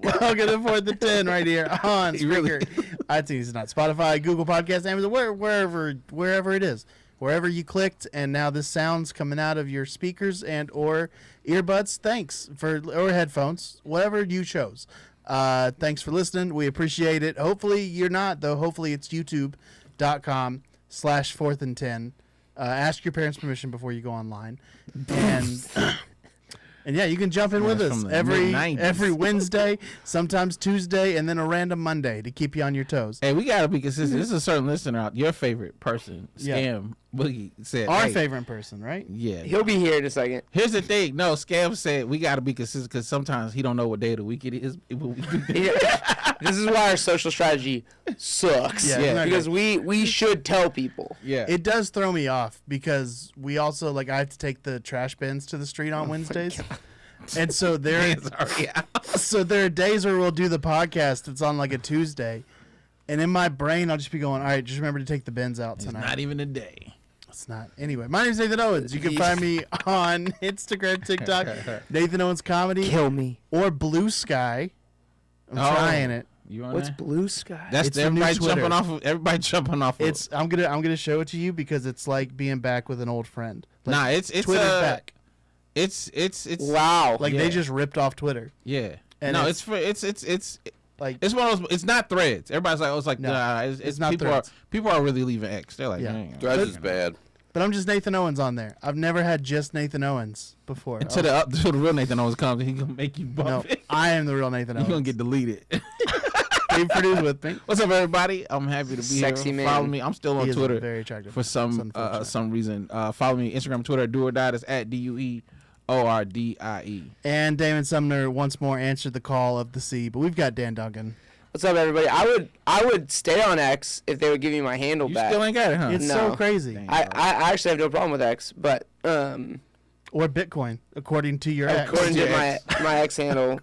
Welcome to 4th and 10 right here on Spreaker, iTunes, not Spotify, Google Podcasts, Amazon, wherever it is. Wherever you clicked, and now this sound's coming out of your speakers and or earbuds. Thanks or headphones, whatever you chose. Thanks for listening. We appreciate it. Hopefully you're not, though. Hopefully it's youtube.com/4th and 10. Ask your parents' permission before you go online. And and yeah, you can jump in with us every Wednesday, sometimes Tuesday, and then a random Monday to keep you on your toes. Hey, we gotta be consistent. This is a certain listener out. Your favorite person, Scam Boogie said. Our favorite person, right? Yeah, he'll be here in a second. Here's the thing. No, Scam said we gotta be consistent because sometimes he don't know what day of the week it is. This is why our social strategy sucks. Yeah. Because we should tell people. Yeah, it does throw me off because we also I have to take the trash bins to the street on Wednesdays. And so there are days where we'll do the podcast. It's on like a Tuesday, and in my brain I'll just be going, all right, just remember to take the bins out tonight. It's not even a day. It's not. Anyway, my name is Nathan Owens. You can find me on Instagram, TikTok, Nathan Owens Comedy. Kill me. Or Blue Sky. I'm trying it. What's Blue Sky? That's everybody jumping off of. Everybody jumping off. It's I'm gonna show it to you because it's like being back with an old friend. It's Twitter's back. It's wow. They just ripped off Twitter. Yeah. And no, it's one of those. It's not Threads. Everybody's like, it's not Threads. People are really leaving X. They're like, Threads is bad. But I'm just Nathan Owens on there. I've never had just Nathan Owens before. Until the real Nathan Owens comes, he gonna make you bump it. I am the real Nathan Owens. You're gonna get deleted. Dave Purdue's with me. What's up, everybody? I'm happy to be Sexy here. man. Follow me. I'm still on Twitter. Very attractive. For some reason. Follow me Instagram, Twitter, Do or Die. That's at DUEORDIE. And Damon Sumner once more answered the call of the sea, but we've got Dan Duncan. What's up, everybody? I would stay on X if they would give me my handle back. You still ain't got it, huh? It's so crazy. I actually have no problem with X, but or Bitcoin, according to your ex. According to my X handle.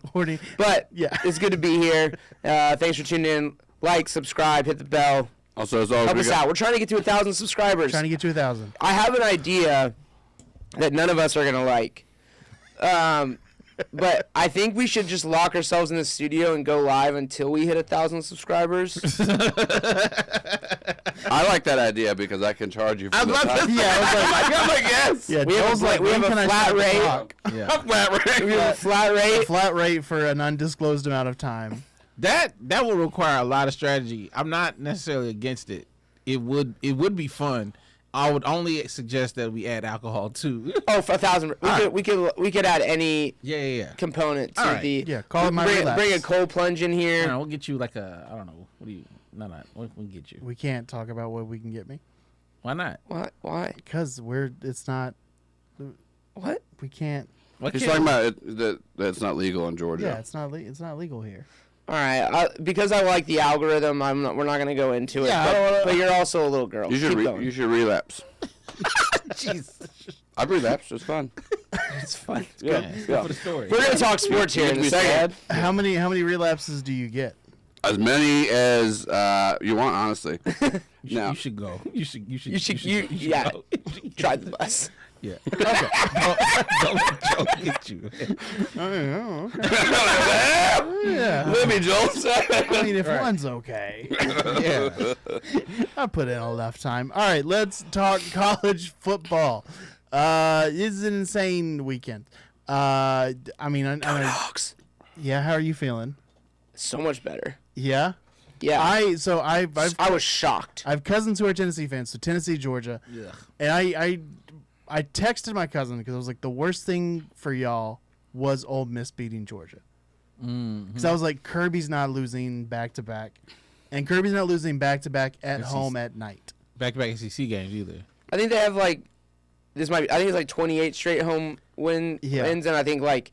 But yeah, it's good to be here. Thanks for tuning in. Like, subscribe, hit the bell. Also, as always, help us out. We're trying to get to 1,000 subscribers. Trying to get to 1,000. I have an idea that none of us are gonna like. But I think we should just lock ourselves in the studio and go live until we hit 1,000 subscribers. I like that idea because I can charge you for the time. Yeah, I'm like, yes. yeah. We have a flat rate. Yeah. Flat rate. We have a flat rate. Flat rate for an undisclosed amount of time. That will require a lot of strategy. I'm not necessarily against it. It would be fun. I would only suggest that we add alcohol too. Oh, for 1,000. We could add any component to All right. the. Yeah, call it my relapse. Bring a cold plunge in here. We'll get you like a, I don't know. What do you? No. What can we get you? We can't talk about what we can get me Why not? What? Why? because it's not. What? We can't. What He's can- talking about that it's not legal in Georgia. Yeah, it's not legal here. All right. Because I like the algorithm, we're not gonna go into it. Yeah, But you're also a little girl. You should Keep going. you should relapse. Jeez. I've relapsed. It's fun. It's fun. Yeah, go for the story. We're gonna talk sports here in a second. How many relapses do you get? As many as you want, honestly. You should go. You should Yeah. go. Try the bus. Yeah. Okay. Don't let Joe get you. Oh, okay. Yeah. Let me, Joel. I mean, if one's okay. Yeah. I put in enough time. All right, let's talk college football. It's an insane weekend. I mean, Dogs. yeah. How are you feeling? So much better. Yeah. Yeah. I was shocked. I have cousins who are Tennessee fans, so Tennessee, Georgia, and I texted my cousin because I was like, the worst thing for y'all was Ole Miss beating Georgia, because I was like, Kirby's not losing back to back, and Kirby's not losing back to back at home at night. Back-to-back SEC games either. I think they have I think it's like 28 straight home wins, and I think like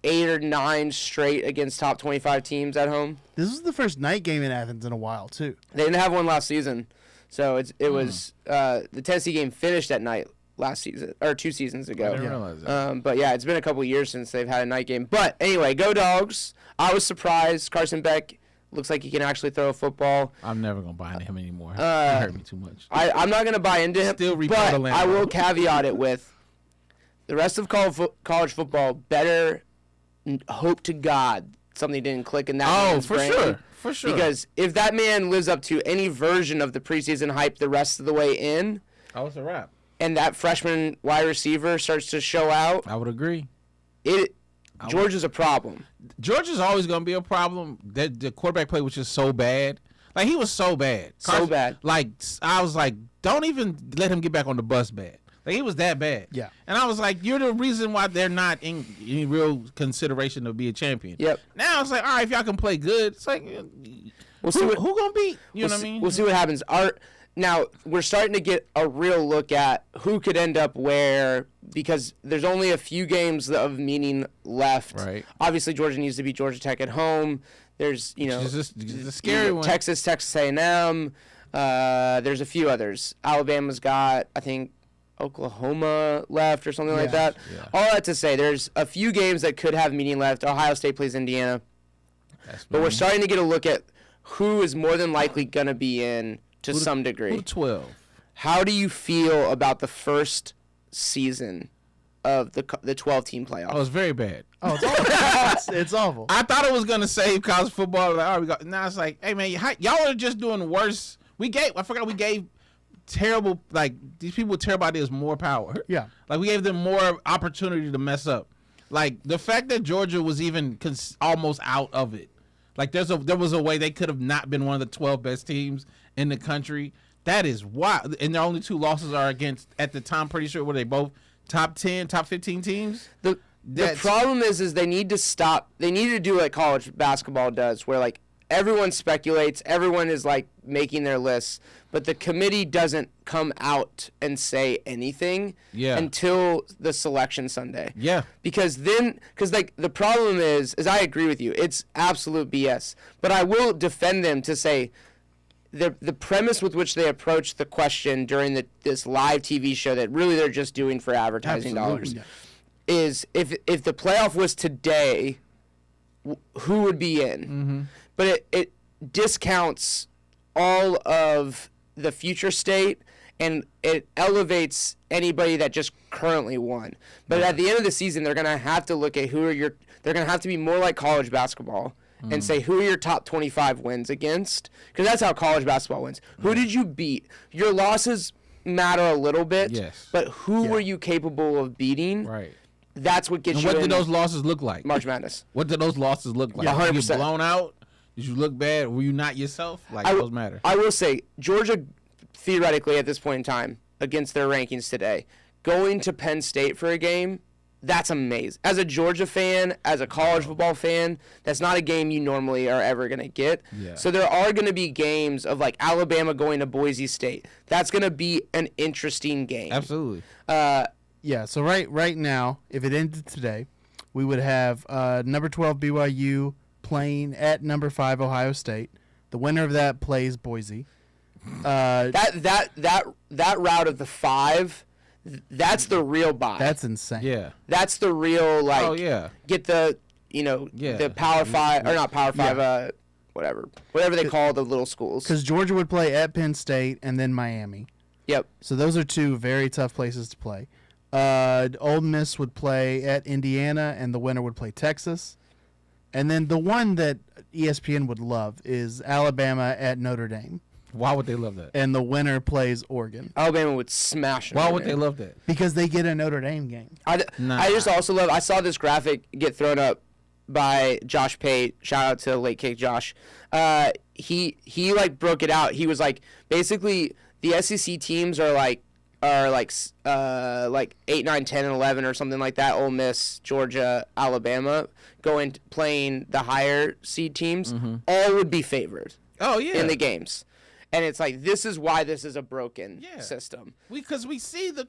8 or 9 straight against top 25 teams at home. This was the first night game in Athens in a while too. They didn't have one last season, so it was the Tennessee game finished at night last season or 2 seasons ago. I didn't realize that. But yeah, it's been a couple years since they've had a night game. But anyway, go Dogs! I was surprised. Carson Beck looks like he can actually throw a football. I'm never gonna buy into him anymore. He hurt me too much. I'm not gonna buy into him. Still but rebuttaling. I will caveat it with the rest of college football better. Hope to God something didn't click in that man's brain. For sure. Because if that man lives up to any version of the preseason hype the rest of the way in, it's a wrap. and that freshman wide receiver starts to show out, I would agree. Georgia's a problem. Georgia's always going to be a problem. The quarterback play was just so bad. Like, he was so bad. So bad. Like, I was like, don't even let him get back on the bus bad. Like, he was that bad. Yeah. And I was like, you're the reason why they're not in any real consideration to be a champion. Yep. Now it's like, all right, if y'all can play good, it's like, We'll see who going to beat? You know what I mean? We'll see what happens. Now, we're starting to get a real look at who could end up where, because there's only a few games of meaning left. Right. Obviously, Georgia needs to beat Georgia Tech at home. There's, It's just a scary one. Texas A&M. There's a few others. Alabama's got, I think, Oklahoma left or something like that. Yeah. All that to say, there's a few games that could have meaning left. Ohio State plays Indiana. But we're starting to get a look at who is more than likely going to be in to some degree. Who 12? How do you feel about the first season of the 12-team playoff? Oh, it's very bad. Oh, it's awful. It's awful. I thought it was going to save college football. Like, all right, we got. Now it's like, hey, man, y'all are just doing worse. I forgot we gave terrible, like, these people with terrible ideas more power. Yeah. Like, we gave them more opportunity to mess up. Like, the fact that Georgia was even almost out of it. Like, there was a way they could have not been one of the 12 best teams in the country. That is wild. And their only 2 losses are against, at the time, pretty sure, were they both top 10, top 15 teams? The problem is they need to stop. They need to do like college basketball does, where like everyone speculates, everyone is like making their lists, but the committee doesn't come out and say anything until the selection Sunday. Yeah. Because like the problem is I agree with you, it's absolute BS. But I will defend them to say the premise with which they approach the question during this live TV show that really they're just doing for advertising dollars is if the playoff was today, who would be in? Mm-hmm. But it discounts all of the future state, and it elevates anybody that just currently won. But at the end of the season, they're gonna have to look at they're gonna have to be more like college basketball and say who are your top 25 wins against, because that's how college basketball wins. Who did you beat? Your losses matter a little bit, Yes. but who were you capable of beating? Right. That's what gets And you what in did those losses look like? March Madness. What did those losses look like? Yeah, Were you 100%. blown out? Did you look bad? Were you not yourself? Like, those matter. I will say, Georgia, theoretically, at this point in time, against their rankings today, going to Penn State for a game, that's amazing. As a Georgia fan, as a college football fan, that's not a game you normally are ever going to get. Yeah. So there are going to be games of like Alabama going to Boise State. That's going to be an interesting game. Absolutely. Yeah, so right now, if it ended today, we would have number 12 BYU playing at number 5 Ohio State. The winner of that plays Boise. That route of the 5, that's the real buy. That's insane. Yeah. That's the real like. Oh, yeah. Get the Yeah. the Power 5 or not Power 5 whatever they call the little schools. Because Georgia would play at Penn State and then Miami. Yep. So those are two very tough places to play. Ole Miss would play at Indiana, and the winner would play Texas. And then the one that ESPN would love is Alabama at Notre Dame, Why would they love that? and the winner plays Oregon Alabama would smash. Why Notre would they Dame. love that? because they get a Notre Dame game. I just also love. I saw this graphic get thrown up by Josh Pate. Shout out to Late Kick Josh. He like broke it out. He was like basically the SEC teams are like 8, 9, 10, and 11 or something like that. Ole Miss, Georgia, Alabama playing the higher seed teams. All would be favored Oh, yeah. in the games. And it's like, this is why this is a broken system. Because we see the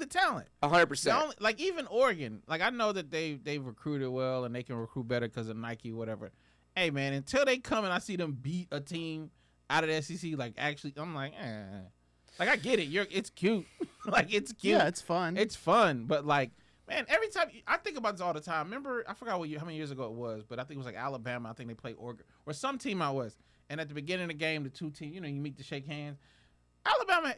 talent. 100%. Like even Oregon, like I know that they've recruited well and they can recruit better because of Nike, whatever. Hey man, until they come and I see them beat a team out of the SEC, like actually, I'm like, like I get it. It's cute, like it's cute. Yeah, it's fun. It's fun, but like, man, every time I think about this all the time. Remember, I forgot how many years ago it was, but I think it was like Alabama. I think they played Oregon or some team I was. And at the beginning of the game, the two teams, you meet to shake hands. Alabama,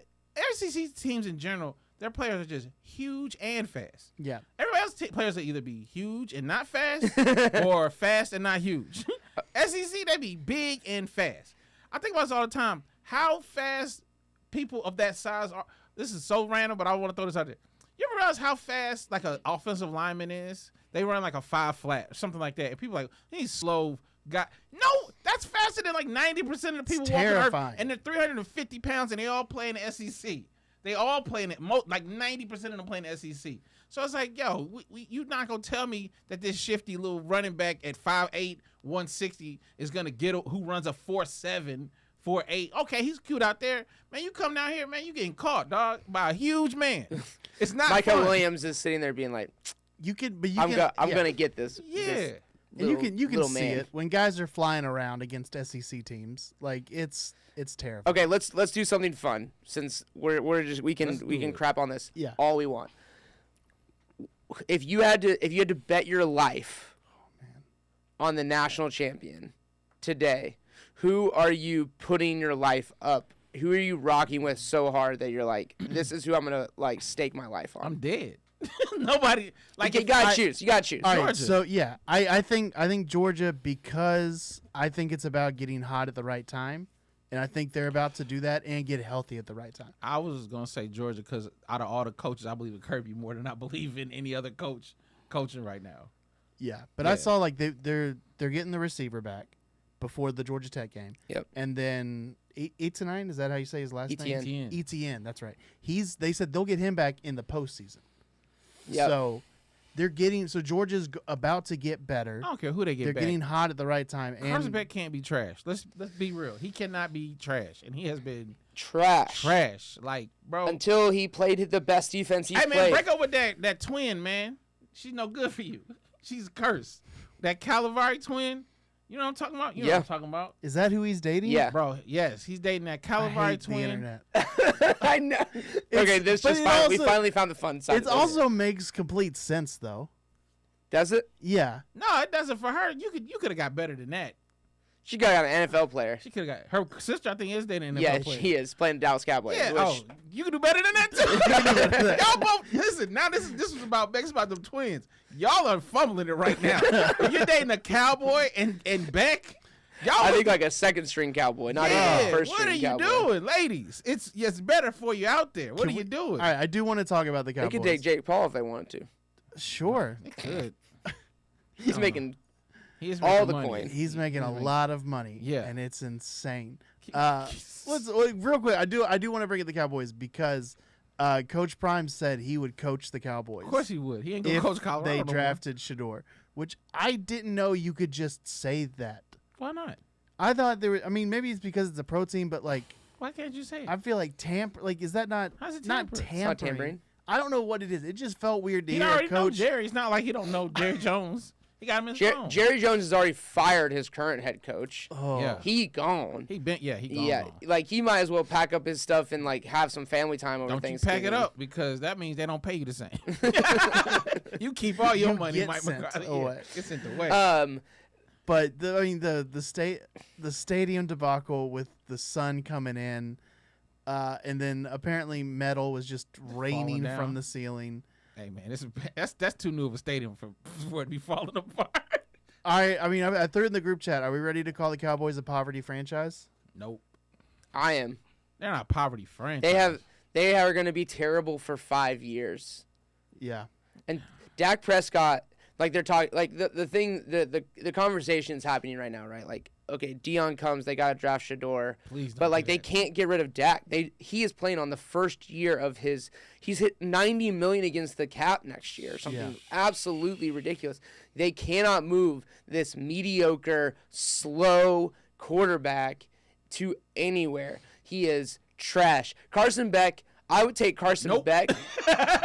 SEC teams in general, their players are just huge and fast. Yeah. Everybody else's players will either be huge and not fast or fast and not huge. SEC, they be big and fast. I think about this all the time. How fast people of that size are. This is so random, but I want to throw this out there. You ever realize how fast like an offensive lineman is? They run like a 5 flat or something like that. And people are like, he's slow. No, that's faster than like 90% of the people walking earth. And they're 350 pounds and they all play in the SEC. They all play in it. Like 90% of them play in the SEC. So it's like, yo, you're not going to tell me that this shifty little running back at 5'8", 160 is going to get who runs a 4'7", 4'8". Okay, he's cute out there. Man, you come down here, man, you getting caught, dog, by a huge man. It's not Michael fun. Williams is sitting there being like, I'm going to get this. Yeah. This And you can see man. it when guys are flying around against SEC teams. Like it's terrifying. Okay, let's do something fun since we can crap on this all we want. If you had to bet your life on the national champion today, who are you putting your life up? Who are you rocking with so hard that you're like, this is who I'm gonna like stake my life on? I'm dead. Nobody like you gotta choose. You gotta choose. All right, Georgia. so yeah, I think Georgia, because I think it's about getting hot at the right time, and I think they're about to do that and get healthy at the right time. I was gonna say Georgia because out of all the coaches, I believe in Kirby more than I believe in any other coach coaching right now. Yeah, but I saw like they're getting the receiver back before the Georgia Tech game. Yep. And then Etienne, is that how you say his last Etienne. name? Etienne, that's right. They said they'll get him back in the postseason. Yep. So Georgia's about to get better. I don't care who they get They're back. getting hot at the right time. Carson And Beck can't be trash. Let's be real. He cannot be trash, and he has been trash. Like, bro, Until he played the best defense he's hey man, played. break up with that twin, man. She's no good for you. She's cursed. That Calavari twin. You know what I'm talking about? You know what I'm talking about? is that who he's dating? Yeah. Bro, yes, he's dating that I Calavari hate the twin. internet. I know. Okay, but we finally found the fun side. It also makes complete sense, though. does it? Yeah. No, it doesn't for her. You could have got better than that. She got an NFL player. She could have got her sister. I think is dating an NFL Yeah, player. she is playing Dallas Cowboys. Yeah. which- Oh, you can do better than that too. Y'all both listen. Now this is about Beck. It's about them twins. Y'all are fumbling it right now. If you're dating a Cowboy and Beck. Y'all I think like a second string Cowboy, not even a first what are string you Cowboy. doing, ladies? It's better for you out there. What are you doing? All right, I do want to talk about the They Cowboys. could take Jake Paul if they wanted to. Sure. Good. He's making He is all making the money. coin. He's making a lot of money. Yeah. And it's insane. Real quick, I do want to bring up the Cowboys because Coach Prime said he would coach the Cowboys. Of course he would. He ain't gonna if coach Colorado. they no more. drafted Shedeur, which I didn't know you could just say that. Why not? I thought there were, I mean, maybe it's because it's a pro team, but like, Why can't you say it? I feel like is that not, How's it not tampering? It's not tampering. I don't know what it is. It just felt weird to He hear already a coach. knows Jerry. It's not like he don't know Jerry Jones. He got him in his phone. Jerry Jones has already fired his current head coach. Oh. Yeah. He gone. He been he gone. Yeah, like he might as well pack up his stuff and like have some family time over Don't you Thanksgiving. pack it up because that means they don't pay you the same. You keep all your You money, get Mike sent McCarthy. away. Get sent away. But the stadium debacle with the sun coming in, and then apparently metal was just raining down. from the ceiling. Hey man, that's too new of a stadium for it to be falling apart. I threw it in the group chat. Are we ready to call the Cowboys a poverty franchise? Nope, I am. they're not a poverty franchise. They are going to be terrible for 5 years. Yeah. And Dak Prescott, like they're talking, like the conversation's happening right now, right? Like, okay, Deion comes, they got to draft Shedeur. Please don't But like do they that. can't get rid of Dak. He is playing on the first year of his. He's hit $90 million against the cap next year. Something Yeah. absolutely ridiculous. They cannot move this mediocre, slow quarterback to anywhere. He is trash. Carson Beck. I would take Carson Nope. Beck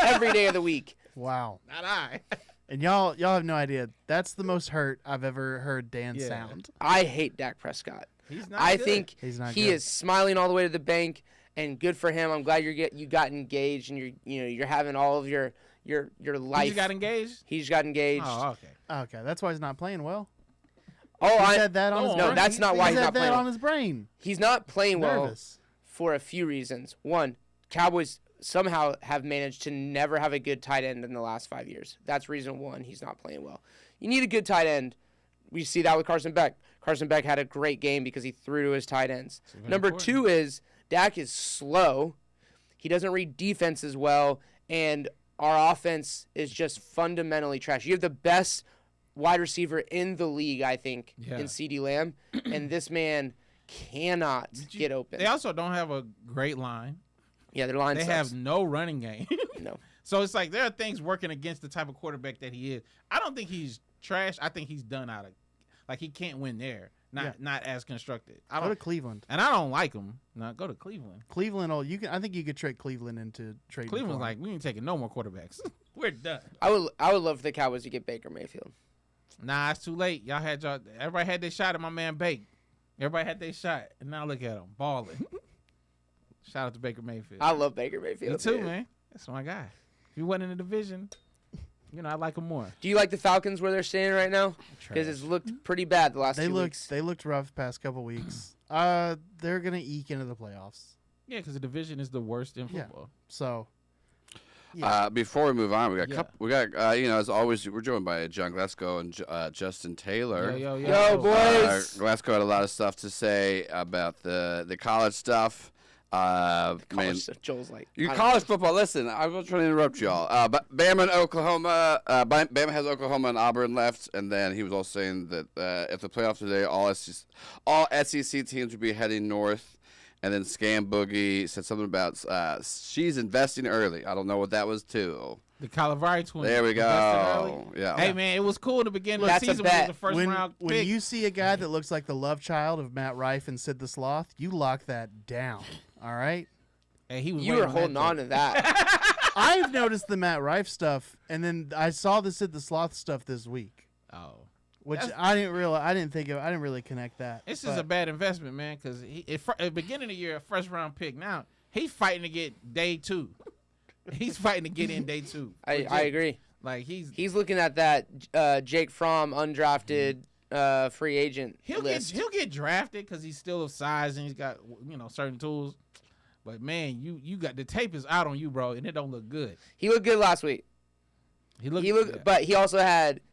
every day of the week. Wow. Not I. And y'all have no idea. That's the most hurt I've ever heard Dan Yeah. sound. I hate Dak Prescott. He's not I good. think He's not he good. is smiling all the way to the bank, and good for him. I'm glad you got engaged, and you're having all of your life. He just got engaged. He just got engaged. Oh, okay. Okay, that's why he's not playing well. Oh, He I said that on his no, brain. that's not He why he's said not that playing. on his brain. He's not playing well Nervous. for a few reasons. One, Cowboys somehow have managed to never have a good tight end in the last 5 years. That's reason one. He's not playing well. You need a good tight end. We see that with Carson Beck. Carson Beck had a great game because he threw to his tight ends. Number important. two is Dak is slow. He doesn't read defenses well, and our offense is just fundamentally trash. You have the best wide receiver in the league, I think, Yeah. in CeeDee Lamb, and this man cannot get open. They also don't have a great line. Yeah, their line They sucks. have no running game. No. So it's like there are things working against the type of quarterback that he is. I don't think he's trash. I think he's done out of, like he can't win there. Not as constructed. I Go to don't, Cleveland. and I don't like him. No, go to Cleveland. Cleveland. I think you could trick Cleveland into trading. Cleveland's for him. like we ain't taking no more quarterbacks. We're done. I would love for the Cowboys to get Baker Mayfield. Nah, it's too late. Everybody had their shot at my man Bake. Everybody had their shot, and now look at him balling. Shout out to Baker Mayfield. I love Baker Mayfield. Me too, dude. man. That's my guy. If he wasn't in the division, I like him more. Do you like the Falcons where they're standing right now? Because Trash. it's looked pretty bad the last they 2 looked weeks. they looked rough past couple weeks. They're gonna eke into the playoffs. Yeah, because the division is the worst in Yeah. football. So Before we move on, we got Yeah. as always, we're joined by John Glasgow and Justin Taylor. Yo, boys. Glasgow had a lot of stuff to say about the college stuff. Joel's like, You I don't college football. Listen, I was trying to interrupt y'all. But Bama and Oklahoma. Bama has Oklahoma and Auburn left, and then he was also saying that if the playoffs today, all SEC teams would be heading north. And then Scam Boogie said something about she's investing early. I don't know what that was too. The Calavari twins. There we invested early. go. Yeah. Hey man, it was cool to begin the That's a season when it was bet. the first when round when pick. you see a guy that looks like the love child of Matt Rife and Sid the Sloth, you lock that down. All right. Hey, he was You waiting were holding that on pick. to that. I've noticed the Matt Rife stuff, and then I saw the Sid the Sloth stuff this week, Oh, which That's- I didn't realize. I didn't really connect that. this is a But bad investment, man. Because at the beginning of the year, a first round pick. Now he's fighting to get day 2. He's fighting to get in day 2. I Legit. agree. Like he's He's looking at that Jake Fromm undrafted free agent list. He'll get drafted because he's still of size and he's got certain tools. But man, you got the tape is out on you, bro, and it don't look good. He looked good last week. He looked, yeah. But he also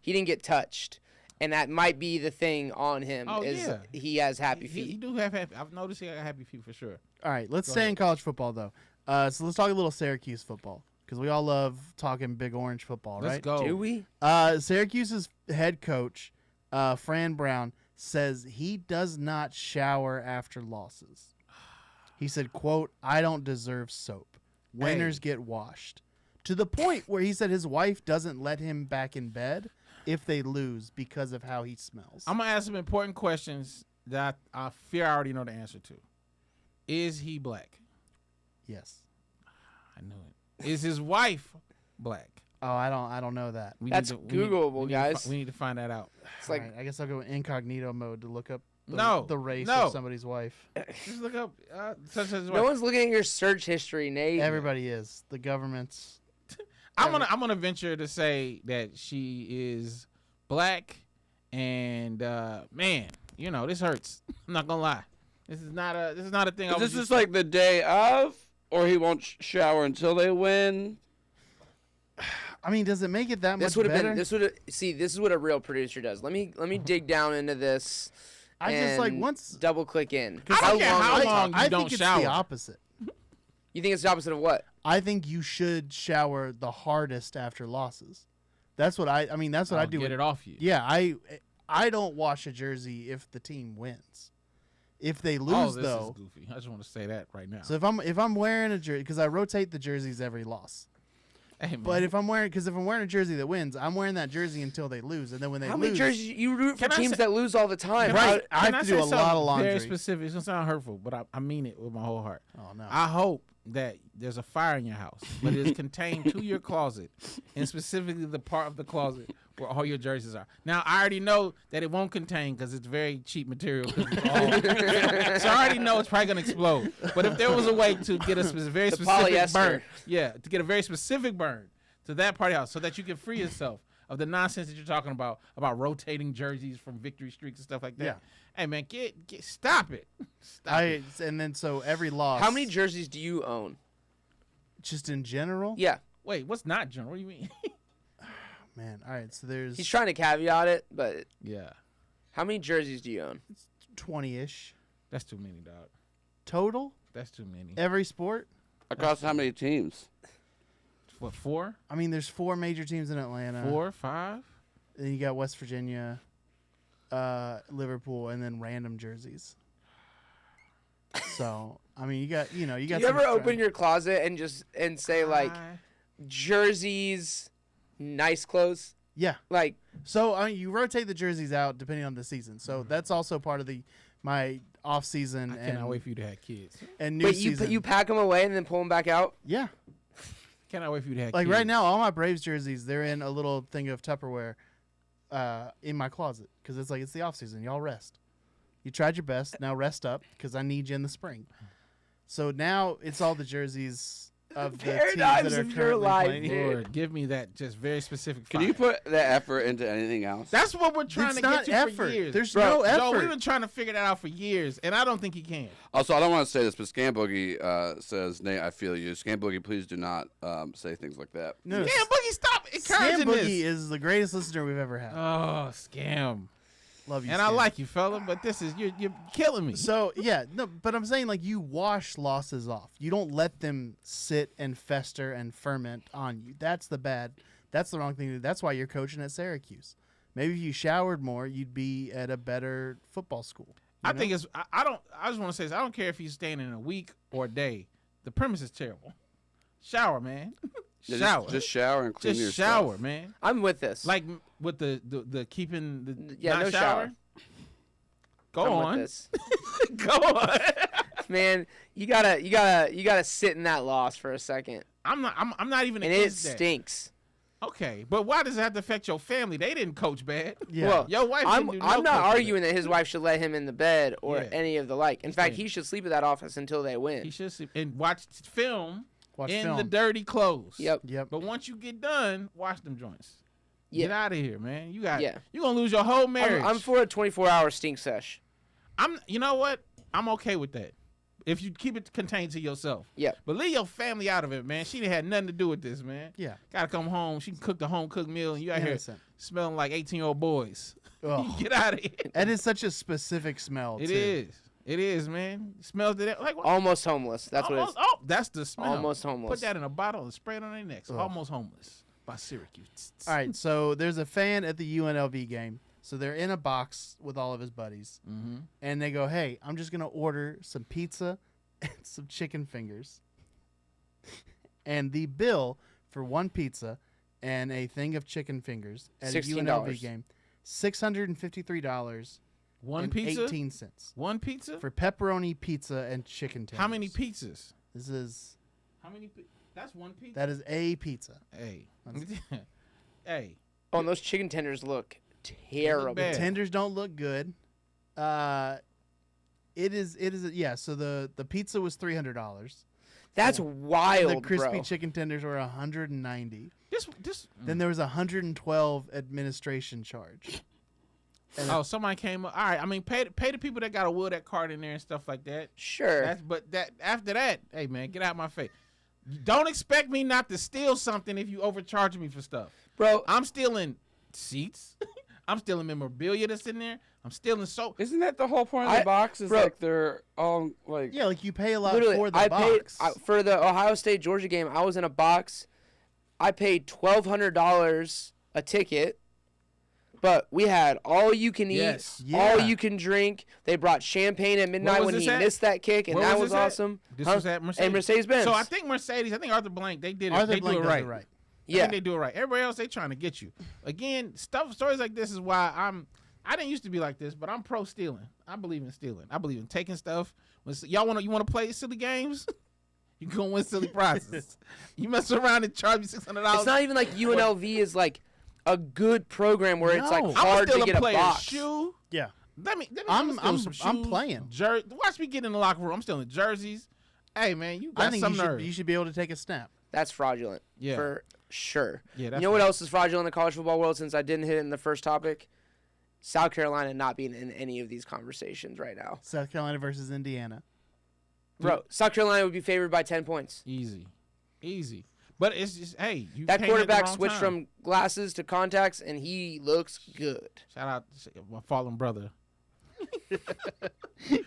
he didn't get touched, and that might be the thing on him. He has happy feet. He do have happy. I've noticed he got happy feet for sure. All right, let's stay in college football though. So let's talk a little Syracuse football because we all love talking Big Orange football, right? Let's go. Do we? Syracuse's head coach, Fran Brown, says he does not shower after losses. He said, quote, "I don't deserve soap. Winners get washed." To the point where he said his wife doesn't let him back in bed if they lose because of how he smells. I'm going to ask some important questions that I fear I already know the answer to. Is he black? Yes. I knew it. Is his wife black? Oh, I don't know that. That's Googleable, guys. We need to find that out. It's like, All right, I guess I'll go incognito mode to look up the race no. of somebody's wife. Just look up such as no one's looking at your search history, Nate. Everybody is. The government's. I'm gonna venture to say that she is black, and man, this hurts. I'm not gonna lie. This is not a thing. Is this just like the day of, or he won't shower until they win? I mean, does it make it that This much would have better? been. This is what a real producer does. Let me dig down into this. I just like once. double click in. I don't care how long I you don't think it's shower. the opposite. You think it's the opposite of what? I think you should shower the hardest after losses. That's what I mean. That's what I do. Get it off you. Yeah, I don't wash a jersey if the team wins. If they lose, this though, is goofy. I just want to say that right now. so if I'm wearing a jersey, because I rotate the jerseys every loss. Hey, man. But if I'm wearing a jersey that wins, I'm wearing that jersey until they lose, and then when they How lose, many jerseys you root for Can I teams say- that lose all the time? Right. I Can have to say do a lot of something laundry. Very specific. It's gonna sound hurtful, but I mean it with my whole heart. Oh no. I hope that there's a fire in your house, but it is contained to your closet, and specifically the part of the closet where all your jerseys are. Now, I already know that it won't contain because it's very cheap material. 'Cause it's all, so I already know it's probably going to explode. But if there was a way to get a very specific polyester. burn, to get a very specific burn to that party house so that you can free yourself of the nonsense that you're talking about rotating jerseys from victory streaks and stuff like that. Yeah. Hey, man, stop it. Stop it. And then so every loss. How many jerseys do you own? Just in general? Yeah, Wait, what's not general? What do you mean? Man, all right. So there's he's trying to caveat it, but Yeah. how many jerseys do you own? 20-ish That's too many, dog. total. That's too many. Every sport. Across how many teams? What, 4? I mean, there's 4 major teams in Atlanta. 4, 5? Then you got West Virginia, Liverpool, and then random jerseys. So I mean, you got Do you some ever strength. open your closet and say like jerseys, nice clothes? Yeah. Like So I mean, you rotate the jerseys out depending on the season. So that's also part of my off season I cannot wait for you to have kids. and new wait, season. you pack them away and then pull them back out? Yeah. Cannot wait for you to have Like kids. right now, all my Braves jerseys, they're in a little thing of Tupperware in my closet because it's the off season. Y'all rest. You tried your best. Now rest up because I need you in the spring. So now it's all the jerseys of the teams Paradigms that are of your currently life, playing. dude. Lord, give me that just very specific Can fire. you put that effort into anything else? That's what we're trying It's to not get to effort. for years. There's Bro, no Joe, effort. we've been trying to figure that out for years, and I don't think he can. Also, I don't want to say this, but Scam Boogie says, Nate, I feel you. Scam Boogie, please do not say things like that. No, Yeah, Boogie, stop Scam encouraging Boogie this. is the greatest listener we've ever had. Oh, scam. Love you, And I Scam. like you, fella, but this is you're killing me. So yeah, no, but I'm saying like you wash losses off. You don't let them sit and fester and ferment on you. That's the wrong thing to do. That's why you're coaching at Syracuse. Maybe if you showered more, you'd be at a better football school. I think it's I just want to say this. I don't care if he's staying in a week or a day. The premise is terrible. Shower, man. Yeah, Shower. Just shower and clean Just your shower, stuff. man. I'm with this. Like with the keeping the yeah, not no shower. shower. Go I'm on. with this. Go on. Man, you gotta sit in that loss for a second, I'm not even and it against that. stinks. Okay, but why does it have to affect your family? They didn't coach bad. Yeah. Well, Your wife I'm didn't do not no coaching arguing that his wife should let him in the bed or Yeah. any of the like. In fact, saying. he should sleep at that office until they He win. should see, and watch film Watch in film. the dirty clothes. Yep. Yep. But once you get done, wash them joints. Get out of here, man. You got. Yeah. You're gonna lose your whole marriage. I'm for a 24-hour stink sesh. You know what? I'm okay with that. If you keep it contained to yourself. Yeah. But leave your family out of it, man. She didn't have nothing to do with this, man. Yeah. Gotta come home. She can cook the home cooked meal, and you out here Innocent. smelling like 18-year-old boys. Oh. Get out of here. That is such a specific smell. It too. is. It is, man. It smells to that. Like what? Almost homeless. That's what it is. Oh, that's the smell. Almost homeless. Put that in a bottle and spray it on their necks. Ugh. Almost homeless by Syracuse. All right, so there's a fan at the UNLV game. So they're in a box with all of his buddies, and they go, "Hey, I'm just gonna order some pizza and some chicken fingers." And the bill for one pizza and a thing of chicken fingers at a $16. UNLV game, $653. One pizza? 18 cents One pizza? for pepperoni pizza and chicken tenders. How many pizzas? This is How many? That's one pizza. that is a pizza. Hey, hey. Oh, and those chicken tenders look terrible. bad. Yeah. Tenders don't look good. It is yeah. So the pizza was $300. That's wild, The crispy bro. chicken tenders were $190. This. Then there was $112 administration charge. Oh, somebody came up. All right, I mean, pay the people that got a will that card in there and stuff like that. Sure. But after that, hey man, get out my face. Don't expect me not to steal something if you overcharge me for stuff, Bro, I'm stealing seats. I'm stealing memorabilia that's in there. I'm stealing soap. Isn't that the whole point of the box? Is bro- like they're all like. Yeah, like you pay a lot literally, for the I box. paid for the Ohio State Georgia game. I was in a box. I paid $1,200 a ticket, but we had all you can eat, Yes. all Yeah. you can drink. They brought champagne at midnight was when this he at? missed that kick, and Where that was was this at? awesome. This Huh? was at Mercedes. And Mercedes-Benz. So I think Arthur Blank, they did it. Arthur they Blank do it does right. it right. I Yeah. think they do it right. Everybody else, they trying to get you. Again, stories like this is why I didn't used to be like this, but I'm pro stealing. I believe in stealing. I believe in taking stuff. You want to play silly games? You gonna win silly prizes. You mess around and charge me $600. It's not even like UNLV is like a good program where it's like No. hard I'm to still get a a player's box. shoe. Yeah. Let me I'm steal some I'm shoes, playing. Watch me get in the locker room. I'm stealing jerseys. Hey man, you I got think some you nerve. should be able to take a snap. That's fraudulent. Yeah. For sure. Yeah, You that's know what right. else is fraudulent in the college football world since I didn't hit it in the first topic? South Carolina not being in any of these conversations right now. South Carolina versus Indiana. Bro, South Carolina would be favored by 10 points. Easy. But it's just hey, you That came at the quarterback wrong switched time. from glasses to contacts, and he looks good. Shout out to my fallen brother.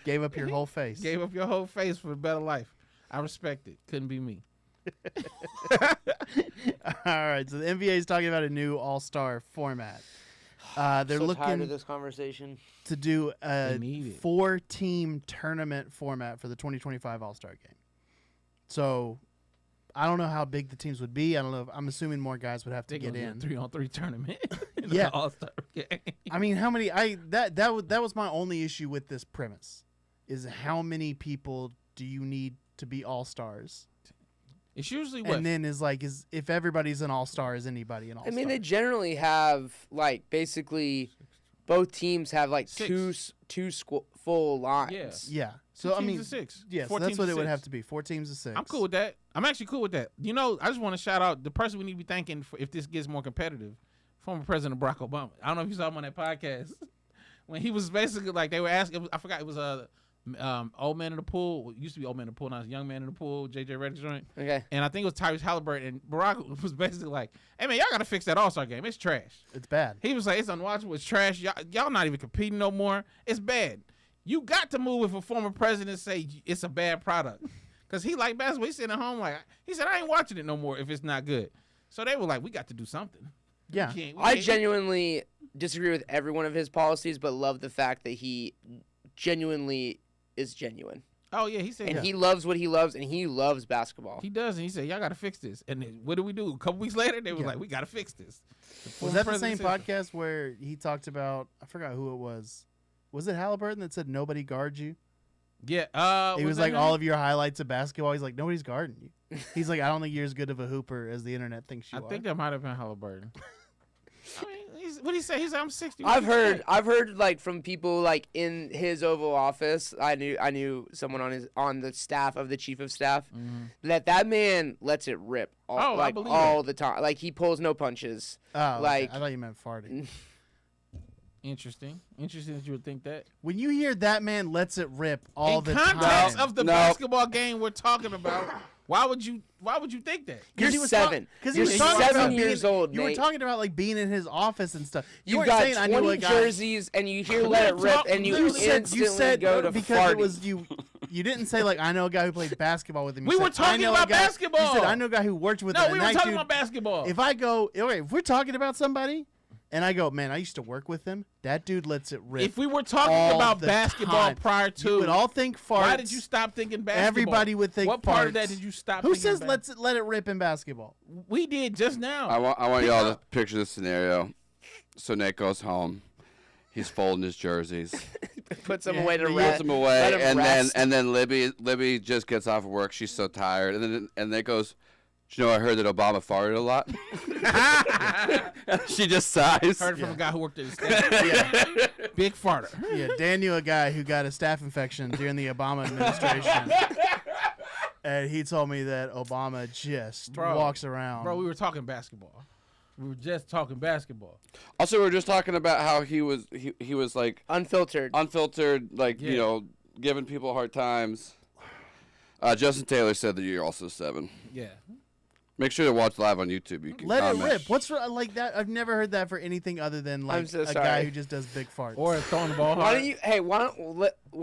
Gave up your whole face. Gave up your whole face for a better life. I respect it. Couldn't be me. All right, so the NBA is talking about a new All-Star format. They're So tired of looking this conversation. to do a They need it. 4-team tournament format for the 2025 All-Star game. So I don't know how big the teams would be. I don't know. I'm assuming more guys would have to They get get in. a 3-on-3 tournament. In Yeah. the All-Star game. I mean, how many? That was my only issue with this premise, is how many people do you need to be All-Stars? It's usually what And then is if everybody's an All-Star, is anybody an All-Star? I mean, they generally have, like, basically both teams have, like, Six. two full lines. Yeah. yeah. Two So I teams mean, of six. yes, 4 that's teams what of it would 6. have to be. 4 teams of 6. I'm cool with that. I'm actually cool with that. You know, I just want to shout out the person we need to be thanking for if this gets more competitive. Former President Barack Obama. I don't know if you saw him on that podcast when he was basically like they were asking. I forgot it was old man in the pool. It used to be old man in the pool. Now it's young man in the pool. JJ Redick's joint. Okay. And I think it was Tyrese Halliburton. And Barack was basically like, "Hey man, y'all gotta fix that All-Star game. It's trash." It's bad. He was like, "It's unwatchable. It's trash. Y'all not even competing no more. It's bad. You got to move if a former president say it's a bad product." Because he like basketball. He's sitting at home like, he said, "I ain't watching it no more if it's not good." So they were like, "We got to do something." Yeah. We I can't- genuinely disagree with every one of his policies, but love the fact that he genuinely is genuine. Oh yeah, he said And he loves what he loves, and he loves basketball. he does, and he said, "Y'all got to fix this." And then what do we do? A couple weeks later, they were Yeah. like, "We got to fix this." Was that the same President said- podcast where he talked about? I forgot who it was. Was it Halliburton that said nobody guards you? Yeah. He was like, all of your highlights of basketball. He's like, nobody's guarding you. He's like, I don't think you're as good of a hooper as the internet thinks you I are. think that might have been Halliburton. I mean, what did he say? He said I'm 60. I've heard like from people like in his Oval Office. I knew someone on the staff of the chief of staff that man lets it rip all the time. Like he pulls no punches. Oh, like okay. I thought you meant farting. Interesting that you would think that. When you hear that man lets it rip all in the context time. of the basketball game we're talking about, why would you think that? You're 7. Because You're he was talking 7 about years old. You were Nate. talking about like being in his office and stuff. You You weren't got saying I knew 20 a guy. jerseys and you hear let it rip and you instantly go to because farting. it was you. You didn't say like I know a guy who played basketball with him. You We said, were talking I know about a guy, basketball. You said I know a guy who worked with him. No, we and were that talking dude- about basketball. If I go, okay, if we're talking about somebody, and I go, man, I used to work with him. That dude lets it rip. If we were talking all about the basketball time. prior you to, would all think farts. why did you stop thinking basketball? Everybody would think What part of farts. that did you stop? Who thinking says let it rip in basketball? We did just now. I want y'all to picture this scenario. So Nate goes home. He's folding his jerseys, puts them Yeah, away to yeah. rest. puts them away, Let 'em and rest. then Libby just gets off of work. She's so tired, and Nate goes, "Do you know I heard that Obama farted a lot?" She just sighs. Heard it from a guy who worked at the state. Big farter. Yeah, Dan knew a guy who got a staph infection during the Obama administration. And he told me that Obama just walks around. Bro, we were talking basketball. We were just talking basketball. Also, we were just talking about how he was like Unfiltered. like Yeah. you know, giving people hard times. Justin Taylor said that you're also 7. Yeah. Make sure to watch live on YouTube. You can Let comment. it rip. What's like that? I've never heard that for anything other than like I'm so a guy sorry. who just does big farts. Or throwing the ball Why hard. don't you? Hey, why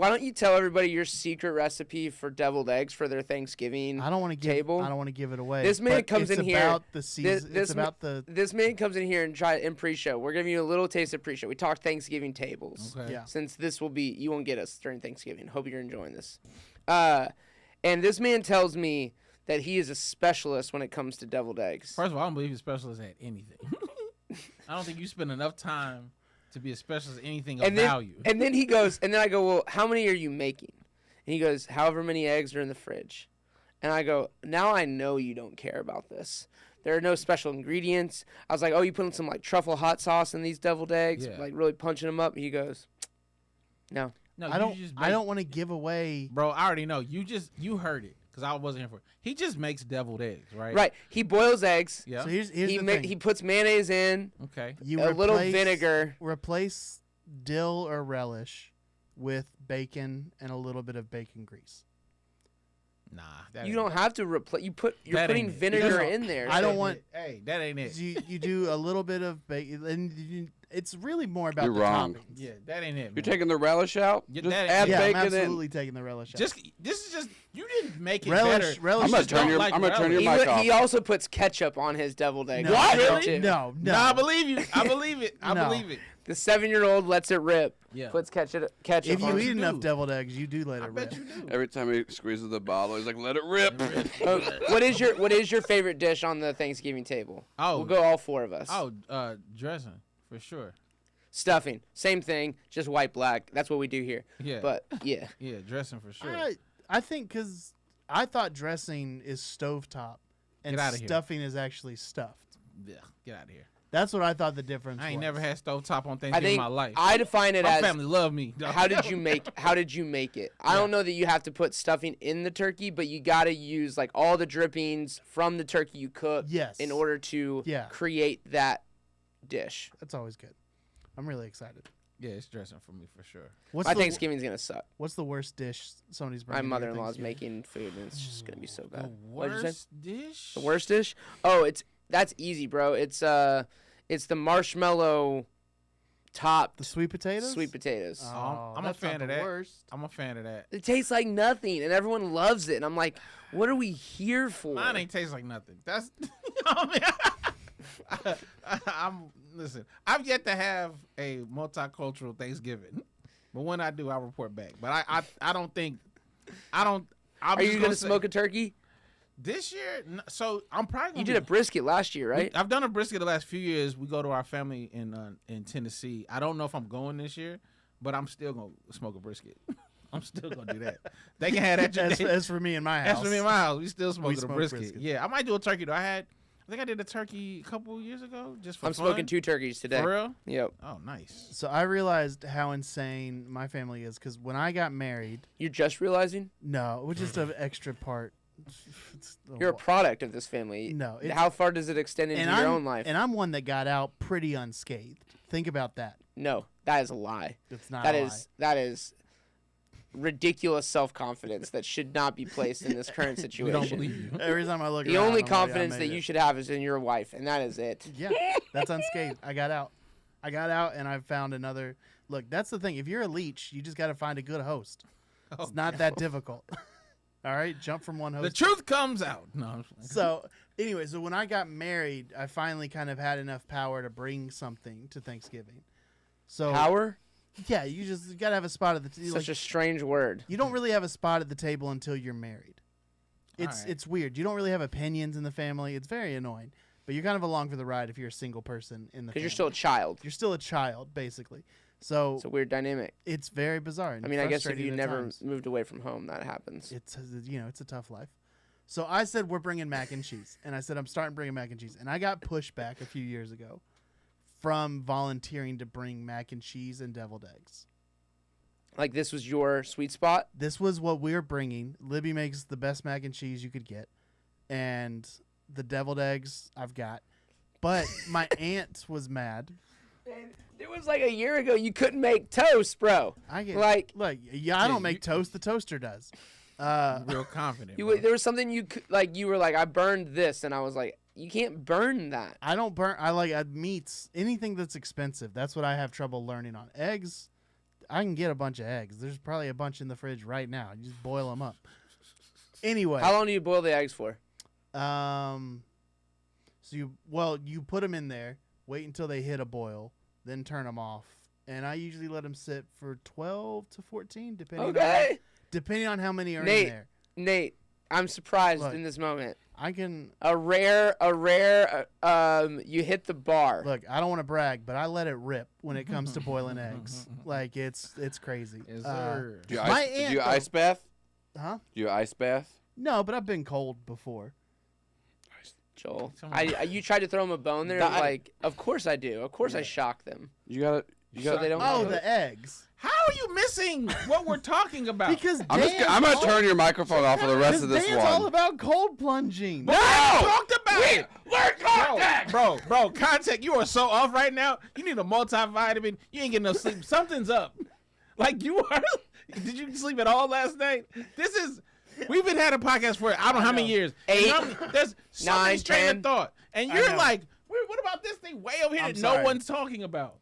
don't you tell everybody your secret recipe for deviled eggs for their Thanksgiving I don't want to give. table? I don't want to give it away. This man but comes it's in here- about the season. this it's about the. This man comes in here and try in pre-show. We're giving you a little taste of pre-show. We talked Thanksgiving tables. Okay. Yeah. Since this will be, you won't get us during Thanksgiving. Hope you're enjoying this. And this man tells me that he is a specialist when it comes to deviled eggs. First of all, I don't believe you're a specialist at anything. I don't think you spend enough time to be a specialist at anything of and then, value. And then he goes, and then I go, well, how many are you making? And he goes, however many eggs are in the fridge. And I go, now I know you don't care about this. There are no special ingredients. I was like, oh, you putting some like truffle hot sauce in these deviled eggs, Yeah. like really punching them up. And he goes, no. No, I you don't. just I make- don't want to give away. Bro, I already know. You heard it because I wasn't here for it. He just makes deviled eggs, right? Right. He boils eggs. Yeah. So here's He the ma- thing. he puts mayonnaise in, Okay. You a little replace- vinegar. Replace dill or relish with bacon and a little bit of bacon grease. Nah. That You ain't don't it. have to replace. You're That putting ain't it. vinegar Because in there. I don't so- want- Hey, that ain't it. You do a little bit of bacon, and it's really more about You're the wrong. toppings. Yeah, that ain't it. You're man. taking the relish out. Yeah, Just that- add Yeah, I'm bacon absolutely taking the relish out. Just this is just you didn't make it Relish- better. relish I'm gonna is turn don't your. like I'm gonna turn your relish. mic off. He also puts ketchup on his deviled egg. No, What? Ketchup, Really? too. No, no. Nah, I believe you. I believe it. I No. believe it. The 7-year-old lets it rip. Yeah. Puts ketchup If on you it. eat you enough do. deviled eggs, you do let I it bet rip. you do. Every time he squeezes the bottle, he's like, "Let it rip." What is your favorite dish on the Thanksgiving table? Oh. We'll go all 4 of us. Oh, dressing for sure. Stuffing, same thing, just white black. That's what we do here. Yeah. But yeah, Yeah, dressing for sure. I think because I thought dressing is stovetop and Get outta here. stuffing is actually stuffed. Yeah, get out of here. That's what I thought the difference I ain't was. never had stovetop on I Thanksgiving think in my life. I define it My as family love me. how did you make it? I don't know that you have to put stuffing in the turkey, but you got to use like all the drippings from the turkey you cook Yes. in order to Yeah. create that dish. That's always good. I'm really excited. Yeah, it's dressing for me for sure. What's My the, Thanksgiving's gonna suck. What's the worst dish somebody's My bringing? to your mother-in-law's Thanksgiving? making food, and it's just gonna be so The bad. What'd you say? worst dish? The worst dish? Oh, that's easy, bro. It's the marshmallow topped The sweet potatoes. sweet potatoes. I'm a that's not fan of the that. Worst. I'm a fan of that. It tastes like nothing, and everyone loves it. And I'm like, what are we here for? Mine ain't taste like nothing. That's I mean, listen. I've yet to have a multicultural Thanksgiving, but when I do, I'll report back. But I don't think I don't. I'm Are just you gonna say- smoke a turkey? this year? So I'm probably gonna You did a brisket last year, right? I've done a brisket the last few years. We go to our family in Tennessee. I don't know if I'm going this year, but I'm still gonna smoke a brisket. I'm still gonna do that. They can have that. As for me in my house. That's for me in my house. We still smoking a smoke brisket. brisket. Yeah, I might do a turkey though. I I think I did a turkey a couple years ago. Just for I'm fun. smoking 2 turkeys today. For real? Yep. Oh, nice. So I realized how insane my family is because when I got married, You're just realizing no, it was just an extra part. It's you're a product of this family. No, it's- How far does it extend into your own life? And I'm one that got out pretty unscathed. Think about that. No, that is a lie. It's not That a is that is ridiculous self-confidence that should not be placed in this current We situation. don't believe you. lie. Every time I look The around, only I'm like, I confidence made that it. you should have is in your wife, and that is it. Yeah, that's unscathed. I got out. And I found another. Look, that's the thing. If you're a leech, you just got to find a good host. It's not that difficult. All right, jump from one host. The truth comes out. No, I'm just like- So, anyway, so when I got married, I finally kind of had enough power to bring something to Thanksgiving. So Power? yeah, you got to have a spot at the Such a strange word. you don't really have a spot at the table until you're married. It's Alright. it's weird. You don't really have opinions in the family. It's very annoying. But you're kind of along for the ride if you're a single person in the Because family. you're still a child. You're still a child, basically. So It's a weird dynamic. it's very bizarre. And I mean, I guess if frustrating you at never times. moved away from home, that happens. It's it's a tough life. So I said we're bringing mac and cheese, and I said I'm starting bringing mac and cheese, and I got pushback a few years ago from volunteering to bring mac and cheese and deviled eggs. Like this was your sweet spot? This was what we were bringing. Libby makes the best mac and cheese you could get, and the deviled eggs I've got. But my aunt was mad. It was like a year ago you couldn't make toast, bro. I get Like- look, yeah, I don't make toast. The toaster does. real confident. bro. There was something you were like, I burned this, and I was like, you can't burn that. I don't burn. I like meats. Anything that's expensive. That's what I have trouble learning on. Eggs, I can get a bunch of eggs. There's probably a bunch in the fridge right now. You just boil them up. Anyway, How long do you boil the eggs for? so you put them in there, wait until they hit a boil, then turn them off, and I usually let them sit for 12 to 14, depending on how many are Nate. in there. Nate, I'm surprised Look. in this moment. I can A rare, you hit the bar. look. I don't want to brag, but I let it rip when it comes to boiling eggs. Like it's crazy. Yes, sir. Do you My ice, aunt, do you though- ice bath? Huh? Do you ice bath? No, but I've been cold before. Joel, Someone- you tried to throw him a bone there. That- Like, of course I do. Of course I shock them. You gotta. You So gotta. they don't. Oh, know. the eggs. How are you missing what we're talking about? Because I'm gonna turn your microphone off for the rest of this Dan's all one. about cold plunging. We talked about it. Learn contact. Bro, contact. You are so off right now. You need a multivitamin. You ain't getting no sleep. Something's up. Like you are. Did you sleep at all last night? We've been had a podcast for I don't know how many years. 8, There's so 9, many train 10. of thought, and I you're know. like, what about this thing way over here I'm that sorry. no one's talking about?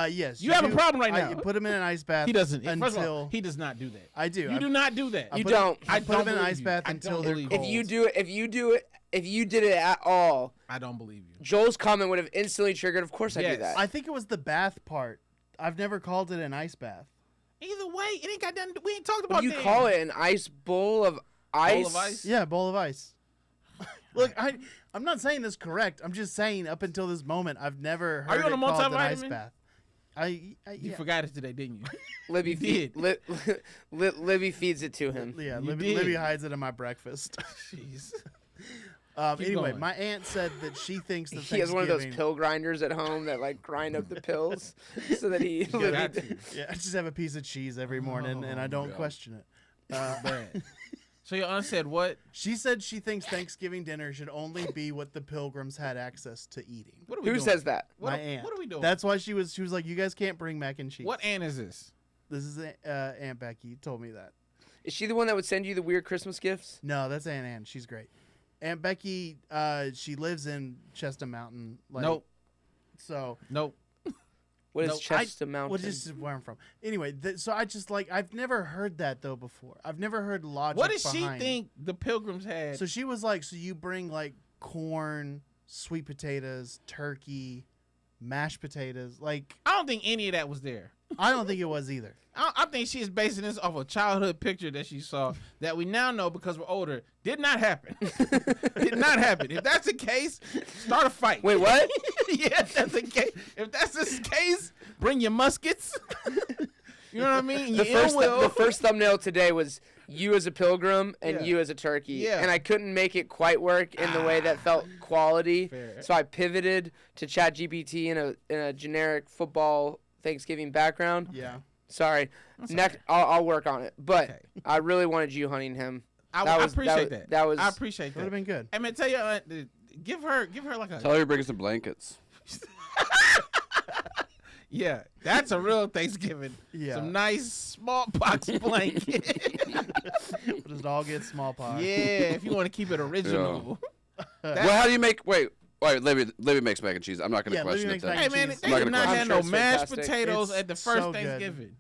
Yes. You have a problem right now. You put them in an ice bath. He doesn't. until First of all, he does not do that. I do. You do not do that. I You put don't. I I put don't them in an believe ice you. bath I until don't they're believe cold. you. If you did it at all, I don't believe you. Joel's comment would have instantly triggered. Of course I do Yes. that. I think it was the bath part. I've never called it an ice bath. Either way, it ain't got nothing. We ain't talked What about do you that. call it? An ice bowl of ice? Bowl of ice? Yeah, bowl of ice. Look, I'm not saying this correct. I'm just saying up until this moment, I've never heard Are you on it a called an ice multivitamin? bath. You Yeah. forgot it today, didn't you? Libby, You did. Libby feeds it to him. Yeah, You Libby did. hides it in my breakfast. Jeez. Keep Anyway, going. my aunt said that she thinks that He has one of those Thanksgiving- pill grinders at home that like grind up the pills so that he. Got Libby, to. Yeah, I just have a piece of cheese every morning, and I don't God. question it. Bad. So your aunt said what? She said she thinks Thanksgiving dinner should only be what the pilgrims had access to eating. What are we who doing? says that? What, My aunt. What are we doing? That's why she was like, you guys can't bring mac and cheese. What aunt is this? This is Aunt Becky told me that. Is she the one that would send you the weird Christmas gifts? No, that's Aunt Ann. She's great. Aunt Becky, she lives in Chester Mountain. Like, Nope. So, Nope. What is Nope. Chester Mountain? well, just where I'm from. Anyway, so I just like, I've never heard that though before. I've never heard logic What does she behind it. think the pilgrims had? So she was like, so you bring like corn, sweet potatoes, turkey, mashed potatoes. Like, I don't think any of that was there. I don't think it was either. I think she's basing this off a childhood picture that she saw that we now know because we're older did not happen. Did not happen. If that's the case, start a fight. Wait, what? Yeah, if that's the case. If that's the case, bring your muskets. You know what I mean? The Your ill will. first thumbnail today was you as a pilgrim and Yeah. you as a turkey. Yeah. And I couldn't make it quite work in the way that felt quality. Fair. So I pivoted to ChatGPT in a generic football Thanksgiving background. Yeah. Sorry. That's Next, okay. I'll work on it. But Okay. I really wanted you hunting him. I That was- appreciate that- that. that was- I appreciate Would have that. been good. I mean, tell you, give her like a Tell her to bring us some blankets. yeah. That's a real Thanksgiving. Yeah. Some nice smallpox blanket. We'll just all get smallpox. yeah, if you want to keep it original. Well, how do you make? Wait. Libby makes mac and cheese. I'm not going to Yeah, question Libby it. makes Then. mac Hey and man, cheese. they I'm not did gonna not question have it. no I'm sure it's mashed fantastic. potatoes It's at the first so good. Thanksgiving.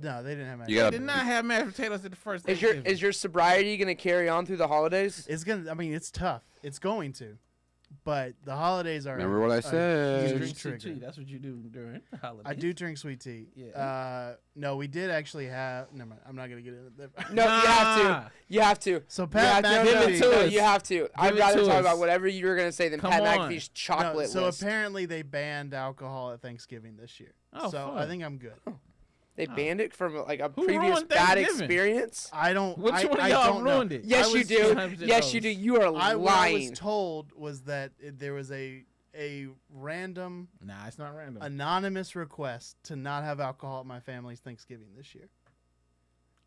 No, they didn't have. You They gotta- did not have mashed potatoes at the first Is Thanksgiving. your sobriety gonna carry on through the holidays? It's gonna. I mean, it's tough. It's going to, but the holidays are. Remember what I a said. huge You drink sweet trigger. tea. That's what you do during the holidays. I do drink sweet tea. Yeah. No, we did actually have. Never mind. I'm not gonna get into that. No, you have Nah. to. You have to. So You Pat have to. Give it to No, us. you have to. I'd it rather to talk us. about whatever you were gonna say than Come Pat on. McAfee's chocolate so list. apparently they banned alcohol at Thanksgiving this year. Oh, so fun. I think I'm good. They banned it from like a Who previous ruined bad Thanksgiving? experience. I don't. Which I, one of I y'all don't know. ruined it? Yes, I you was- do. 100% Yes, you do. You are What I was lying. told was that there was a random Nah, it's not random. anonymous request to not have alcohol at my family's Thanksgiving this year.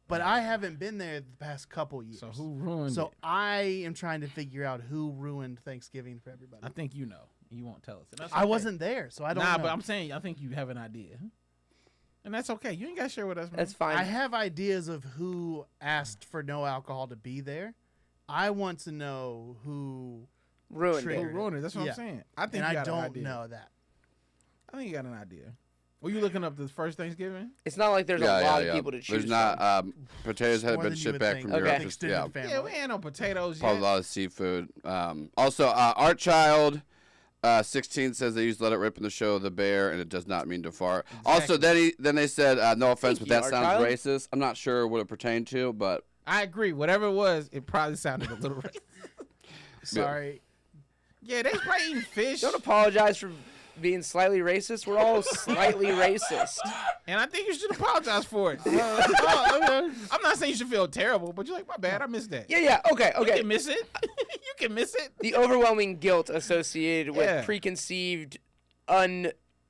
But I haven't been there the past couple years. So who ruined So it? I am trying to figure out who ruined Thanksgiving for everybody. I think you know. You won't tell us. And that's I okay. wasn't there, so I don't Nah, know. but I'm saying I think you have an idea. And that's okay. You ain't got to share with us, man. That's fine. I have ideas of who asked for no alcohol to be there. I want to know who, Ruined Who it. triggered ruined it? That's what Yeah. I'm saying. I think and you I got an don't idea. know that. I think you got an idea. Were you looking up the first Thanksgiving? It's not like there's a lot of people to choose There's not. from. Potatoes More hadn't been than you shipped would back think. from Okay. Europe. With Just, extended yeah. family. Yeah, we ain't no potatoes Probably a yet. lot of seafood. Also, Art Child 16 says they used to let it rip in the show The Bear, and it does not mean to fart. Also, then they said, no offense, Thank but you, that Art sounds Child. racist. I'm not sure what it pertained to, but I agree. Whatever it was, it probably sounded a little racist. Sorry. Yeah, they probably eating fish. Don't apologize for being slightly racist. We're all slightly racist. And I think you should apologize for it. I'm not saying you should feel terrible, but you're like, my bad, I missed that. Yeah, yeah. Okay, You okay. can miss it. You can miss it. The overwhelming guilt associated with Yeah. preconceived,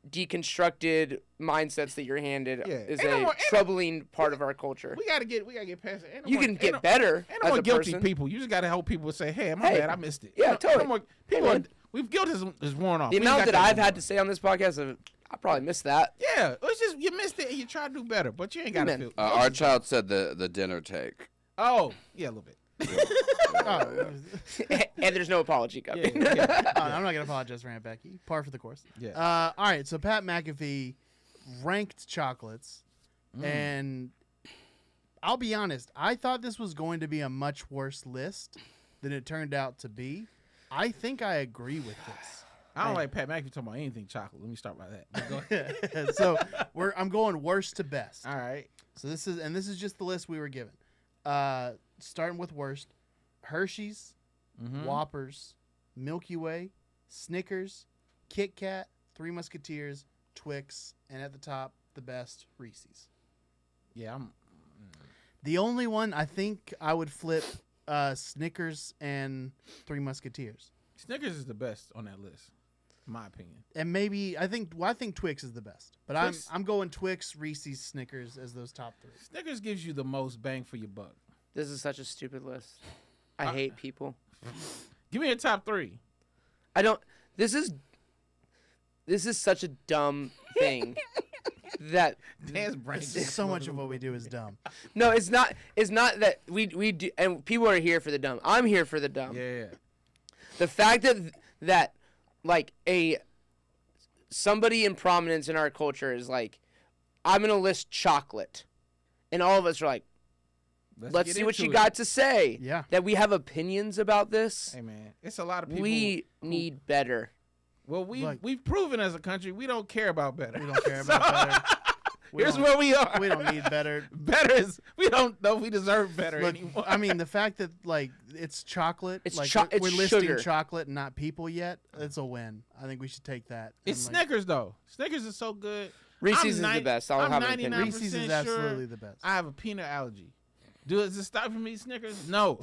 deconstructed mindsets that you're handed Yeah. is Ain't no a more- ain't no- troubling part of our culture. We gotta get past it. Ain't no You more- can ain't get no- better Ain't no as more a guilty person. people. You just gotta help people say, "Hey, my Hey. bad, I missed it." Yeah, Ain't no totally. more- Hey, people, man. we've guilt is worn off. The We ain't amount got that that I've no had more. to say on this podcast, I probably missed that. Yeah, it's just you missed it and you try to do better, but you ain't gotta Amen. feel. Art Child said the dinner take. Oh, yeah, a little bit. Oh, And there's no apology Yeah, coming. yeah. I'm not gonna apologize for Aunt Becky. Par for the course. Yeah. All right. So Pat McAfee ranked chocolates, and I'll be honest. I thought this was going to be a much worse list than it turned out to be. I think I agree with this. I don't like Pat McAfee talking about anything chocolate. Let me start by that. But go ahead. So I'm going worst to best. All right. So this is just the list we were given. Starting with worst: Hershey's, Whoppers, Milky Way, Snickers, Kit Kat, Three Musketeers, Twix, and at the top, the best, Reese's. Yeah, I'm. The only one I think I would flip Snickers and Three Musketeers. Snickers is the best on that list, in my opinion. And maybe I think Twix is the best. But Twix- I'm going Twix, Reese's, Snickers as those top three. Snickers gives you the most bang for your buck. This is such a stupid list. I hate people. Give me a top three. I don't. This is such a dumb thing. That Dan's brain. So much of what we do is dumb. no, it's not. It's not that we do. And people are here for the dumb. I'm here for the dumb. Yeah. The fact that like somebody in prominence in our culture is like, I'm gonna list chocolate, and all of us are like, let's get see what into you it. got to say. Yeah. That we have opinions about this. Hey man, it's a lot of people. We need better. Well, Like- we've proven as a country we don't care about better. We don't care about better. Here's where we are. We don't need better. Better is we don't know if we deserve better Look, anymore. I mean, the fact that like it's chocolate, It's like cho- we're it's listing sugar. chocolate and not people yet. It's a win. I think we should take that. it's And, like, Snickers though. Snickers is so good. Reese's I'm is the nine- best. I'll I'm have an opinion. 99% Reese's is sure absolutely the best. I have a peanut allergy. Does it stop from eating Snickers? No.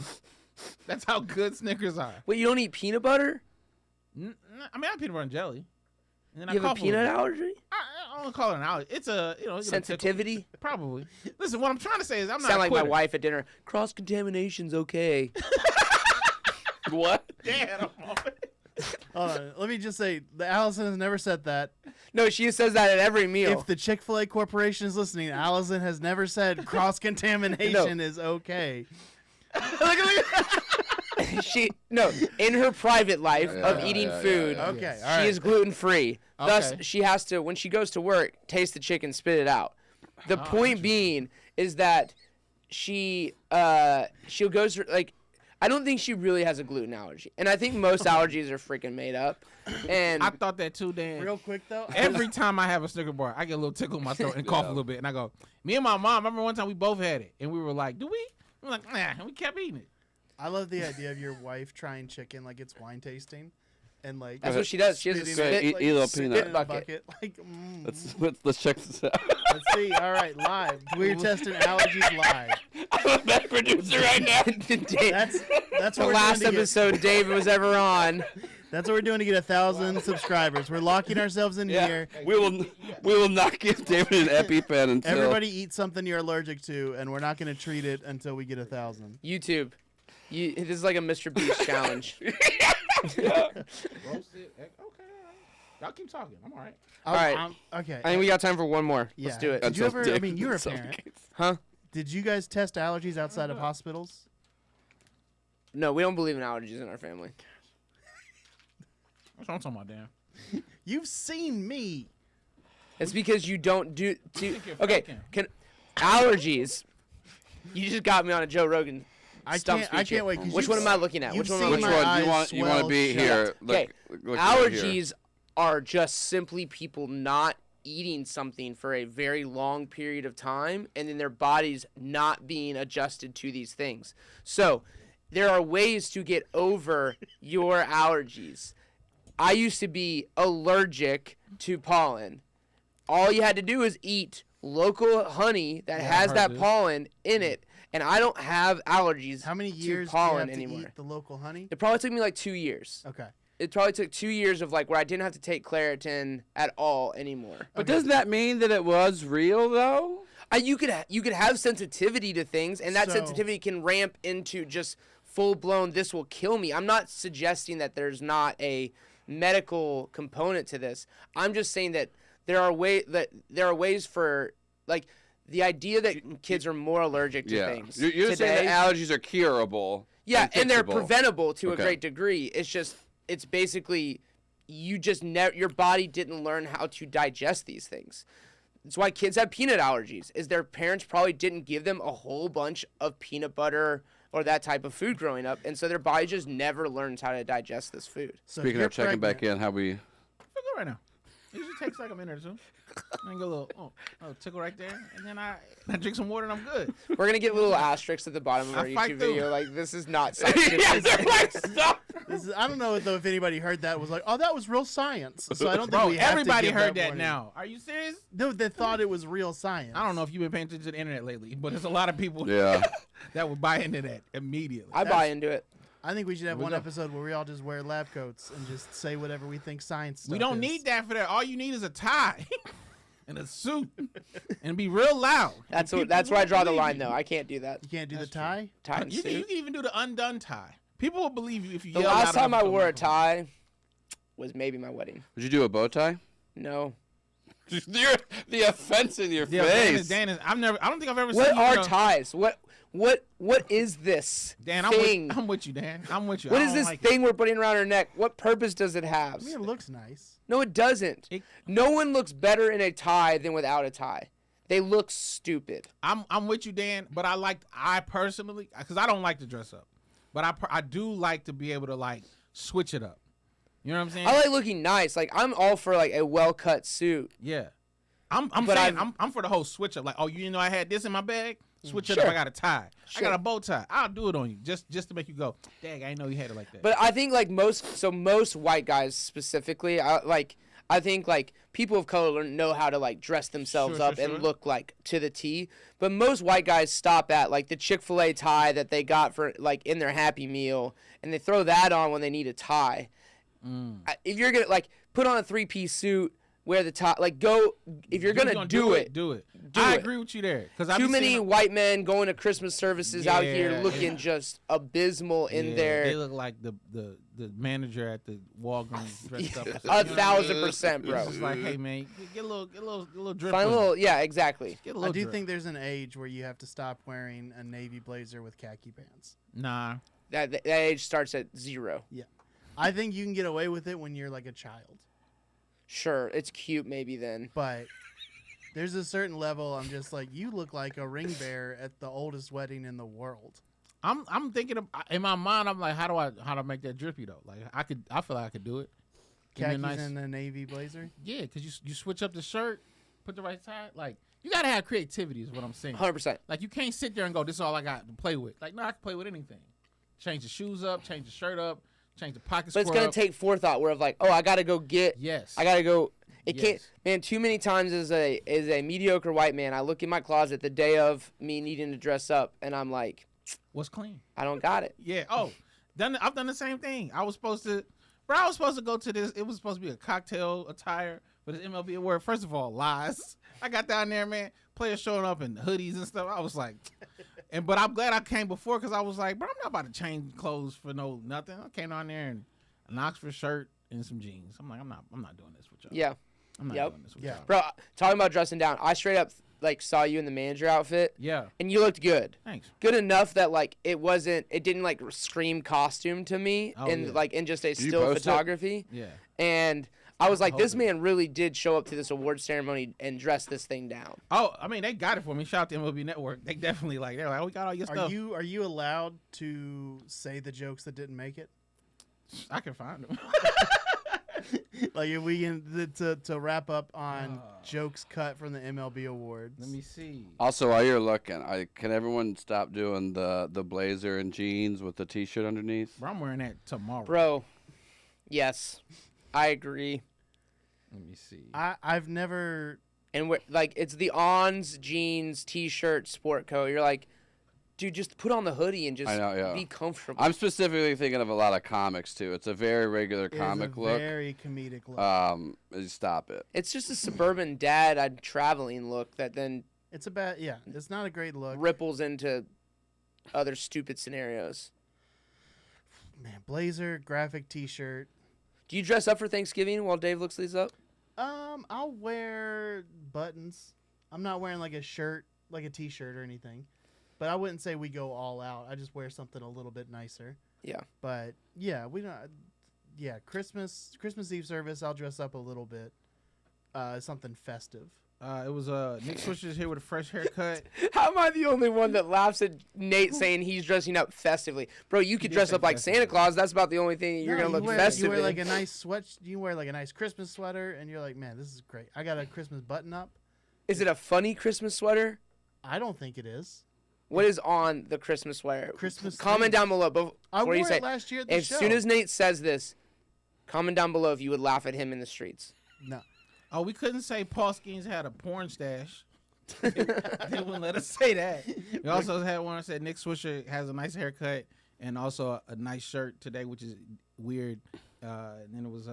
That's how good Snickers are. Wait, you don't eat peanut butter? I mean, I have peanut butter and jelly. And then You have a peanut allergy? I don't call it an allergy. It's a Sensitivity? Probably. Listen, what I'm trying to say is I'm not Sound a like my quitter. wife at dinner. Cross contamination's okay. What? Damn. Hold on. Let me just say, Allison has never said that. No, she says that at every meal. If the Chick-fil-A Corporation is listening, Allison has never said cross-contamination is okay. In her private life of eating food, Okay, all she right. is gluten free. Thus, Okay. she has to, when she goes to work, taste the chicken, spit it out. The point being is that she'll go through, like, I don't think she really has a gluten allergy, and I think most allergies are freaking made up. And I thought that too, Dan. Real quick, though. Every time I have a Snicker bar, I get a little tickle in my throat and cough a little bit, and I go, me and my mom, I remember one time we both had it, and we were like, do we? We were like, nah, and we kept eating it. I love the idea of your wife trying chicken like it's wine tasting. And like that's what she does. She has a spitting spit. it, Eat a little spit peanut. in a bucket. Like, Let's check this out. let's see. All right, live. We're testing allergies live. I'm a bad producer right now. That's what The we're last doing to episode Dave was ever on. That's what we're doing to get 1,000 subscribers. We're locking ourselves in here. We will not give David an EpiPen until Everybody eat something you're allergic to, and we're not going to treat it until we get 1,000. YouTube. This is like a Mr. Beast challenge. Roasted. Okay, all right. Y'all keep talking. I'm all right. All right. Okay. I think we got time for one more. Yeah. Let's do it. Did you Until ever? I Dave mean, you're a suffocates. parent. Huh? Did you guys test allergies outside of hospitals? No, we don't believe in allergies in our family. That's what I'm talking about, Dan. You've seen me. It's because you don't do. think you're Okay, faking. allergies. You just got me on a Joe Rogan stump speech I can't here. wait. 'cause Which you've one am I looking at? you've Which one seen am I Which looking my at? one? eyes You want to be swell here? shut. Okay, Look right here. allergies are just simply people not eating something for a very long period of time and then their bodies not being adjusted to these things. So there are ways to get over your allergies. I used to be allergic to pollen. All you had to do is eat local honey that has heard that this. pollen in it, and I don't have allergies How many to years do you pollen have to anymore. eat the local honey? It probably took me like 2 years. Okay. It probably took 2 years of like where I didn't have to take Claritin at all anymore. But doesn't that mean that it was real though? You could have sensitivity to things, and that So- sensitivity can ramp into just full blown. This will kill me. I'm not suggesting that there's not a medical component to this. I'm just saying that there are ways for like the idea that kids are more allergic to things. You're saying today. that allergies are curable. Yeah, and they're fixable. preventable to a Okay. great degree. It's basically you just your body didn't learn how to digest these things. That's why kids have peanut allergies. Is their parents probably didn't give them a whole bunch of peanut butter or that type of food growing up, and so their body just never learns how to digest this food. So Speaking you're of checking back pregnant. in, how we? Feel good right now. It usually takes like a minute or two. And go a little tickle right there, and then I drink some water and I'm good. We're gonna get little asterisks at the bottom of our I fight YouTube through. video, like this is not scientific. Stop. I don't know though if anybody heard that was like, oh, that was real science. So I don't think Bro, we have to everybody give heard that warning. now. Are you serious? No, they thought it was real science. I don't know if you've been paying attention to the internet lately, but there's a lot of people Yeah. that would buy into that immediately. I buy into it. I think we should have we one go. episode where we all just wear lab coats and just say whatever we think science. We stuff don't is. need that for that. All you need is a tie and a suit and be real loud. That's And that's people where I will draw the believe line, you. though. I can't do that. You can't do That's the tie. Tie and You suit. can even do the undone tie. People will believe you if you The yell last loud time I enough. wore a tie was maybe my wedding. Would you do a bow tie? No. The offense in your Yeah, face. Dan is, I don't think I've ever What seen you. are know- ties? What is this Dan, thing? I'm with you, Dan. I'm with you. What I is don't this like thing we're putting around our neck? What purpose does it have? I mean, it looks nice. No, it doesn't. It- No one looks better in a tie than without a tie. They look stupid. I'm with you, Dan. But I personally, because I don't like to dress up, but I do like to be able to like switch it up. You know what I'm saying? I like looking nice. Like I'm all for like a well cut suit. Yeah. I'm But saying I've- I'm for the whole switch up. Like, oh, you didn't know I had this in my bag? Switch it up. Sure. I got a tie. I Sure. got a bow tie. I'll do it on you just to make you go, dang, I didn't know you had it like that. But I think like most white guys specifically, I I think like people of color know how to like dress themselves Sure, up sure, and sure. look like to the T. But most white guys stop at like the Chick-fil-A tie that they got for like in their Happy Meal, and they throw that on when they need a tie. If you're gonna like put on a 3-piece suit, wear the tie, like go. If you're gonna do it, do it. do I it. agree with you there. Because Too many white men going to Christmas services out here Yeah, looking yeah. just abysmal in They their look like the manager at the Walgreens dressed up. or something. 1,000%, bro. It's just like, hey man, get a little drip. Find a on little, it. yeah, exactly. Get a I little do drip. think there's an age where you have to stop wearing a navy blazer with khaki pants. Nah. That age starts at 0. Yeah. I think you can get away with it when you're like a child. Sure, it's cute maybe then. But there's a certain level I'm just like, you look like a ring bearer at the oldest wedding in the world. I'm thinking of, in my mind. I'm like, how do I make that drippy though? Like I feel like I could do it. Give me a Khakis nice- and a navy blazer. Yeah, because you switch up the shirt, put the right tie. Like you gotta have creativity is what I'm saying. 100%. Like you can't sit there and go, this is all I got to play with. Like no, I can play with anything. Change the shoes up, change the shirt up, change the pocket But it's square going up. to take forethought where of like, oh, I got to go get, Yes. I got to go. It can't, Yes. man, too many times as a mediocre white man, I look in my closet the day of me needing to dress up and I'm like, What's clean? I don't got it. Yeah. Oh, I've done the same thing. I was supposed to go to this. It was supposed to be a cocktail attire for this MLB award. First of all, lies. I got down there, man. Players showing up in hoodies and stuff. I was like, but I'm glad I came before because I was like, bro, I'm not about to change clothes for nothing. I came down there in an Oxford shirt and some jeans. I'm like, I'm not doing this with y'all. Yeah. I'm not Yep. doing this with Yeah. y'all. Bro, talking about dressing down, I straight up like saw you in the manager outfit Yeah. and you looked good. Thanks. Good enough that like it didn't like scream costume to me Oh, in yeah. like in just a you still post it? photography. Yeah. And I was like, this Hold it. man really did show up to this award ceremony and dress this thing down. Oh, I mean, they got it for me. Shout out to MLB Network. They definitely they're like, oh, we got all your Are stuff. you allowed to say the jokes that didn't make it? I can find them. Like if we can to wrap up on jokes cut from the MLB awards. Let me see. Also, while you're looking, can everyone stop doing the blazer and jeans with the t-shirt underneath? Bro, I'm wearing that tomorrow. Bro, yes, I agree. Let me see. I've never. And like it's the Ons jeans, t-shirt, sport coat. You're like, dude, just put on the hoodie and just I know, yeah. be comfortable. I'm specifically thinking of a lot of comics too. It's a very regular comic It's a look. very comedic look. Stop it. It's just a suburban dad traveling look that then It's a bad. Yeah, it's not a great look. ripples into other stupid scenarios. Man, blazer, graphic T-shirt. Do you dress up for Thanksgiving while Dave looks these up? I'll wear buttons. I'm not wearing like a shirt, like a T-shirt or anything. But I wouldn't say we go all out. I just wear something a little bit nicer. Yeah. But yeah, we don't. Yeah, Christmas Eve service. I'll dress up a little bit. Something festive. It was Nick Swisher's here with a fresh haircut. How am I the only one that laughs at Nate saying he's dressing up festively? Bro, you could did dress say up like festively. Santa Claus. That's about the only thing you're No, going to look wear, festive You wear in. like a nice sweat. You wear like a nice Christmas sweater, and you're like, man, this is great. I got a Christmas button up. Is it a funny Christmas sweater? I don't think it is. What is on the Christmas sweater? Christmas Comment theme. down below I before wore you say it last year at the As show. soon as Nate says this, comment down below if you would laugh at him in the streets. No. Oh, we couldn't say Paul Skeens had a porn stash. They wouldn't let us say that. We also had one that said Nick Swisher has a nice haircut and also a nice shirt today, which is weird. And then it was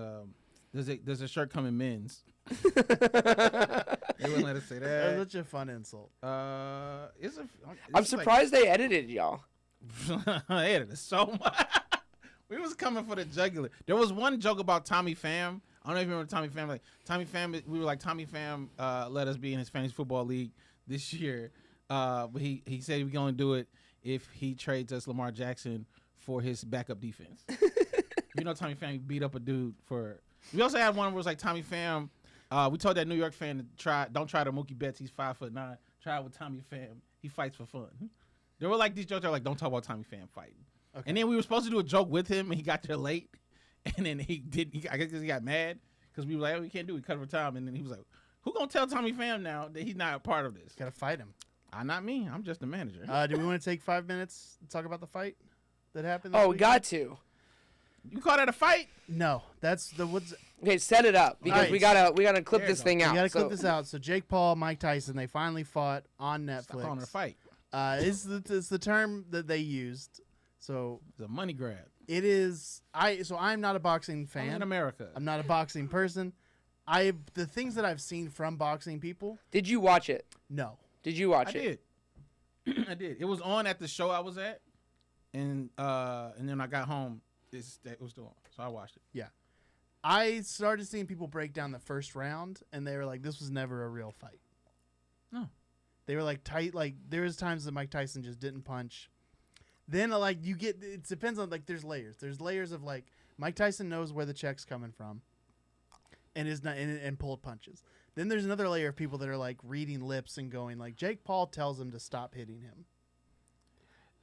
there's a shirt coming men's. They wouldn't let us say That's that. such a fun insult. I'm surprised they edited y'all. They edited so much. We was coming for the jugular. There was one joke about Tommy Pham. I don't know if you remember Tommy Pham. Like Tommy Pham, we were like Tommy Pham let us be in his fantasy football league this year. But he said we can only do it if he trades us Lamar Jackson for his backup defense. You know Tommy Pham beat up a dude for. We also had one where it was like Tommy Pham. We told that New York fan to don't try to Mookie Betts. He's 5'9". Try it with Tommy Pham. He fights for fun. There were like these jokes that were like, don't talk about Tommy Pham fighting. Okay. And then we were supposed to do a joke with him, and he got there late. And then he did. I guess he got mad because we were like, oh, we can't do it. We cut for time. And then he was like, who gonna tell Tommy Pham now that he's not a part of this? Gotta fight him. Not me. I'm just the manager. Do we want to take 5 minutes to talk about the fight that happened? This Oh, weekend? got to. You call that a fight? No, that's the what's. Okay, set it up because Alright. we gotta clip There this you go. thing out. You gotta So- clip this out. So Jake Paul, Mike Tyson, they finally fought on Stop calling it a Netflix. fight. It's the term that they used. So It's a money grab. it is. I'm not a boxing Only fan. in America. I'm not a boxing person. The things that I've seen from boxing people, Did you watch it? no. Did you watch I it? did. I did. It was on at the show I was at, and then I got home. It was still on, so I watched it. Yeah. I started seeing people break down the first round, and they were like, "This was never a real fight." No. They were like tight. Like there was times that Mike Tyson just didn't punch. Then like you get. It depends on like there's layers. There's layers of like Mike Tyson knows where the check's coming from, and is not and pulled punches. Then there's another layer of people that are like reading lips and going like Jake Paul tells him to stop hitting him.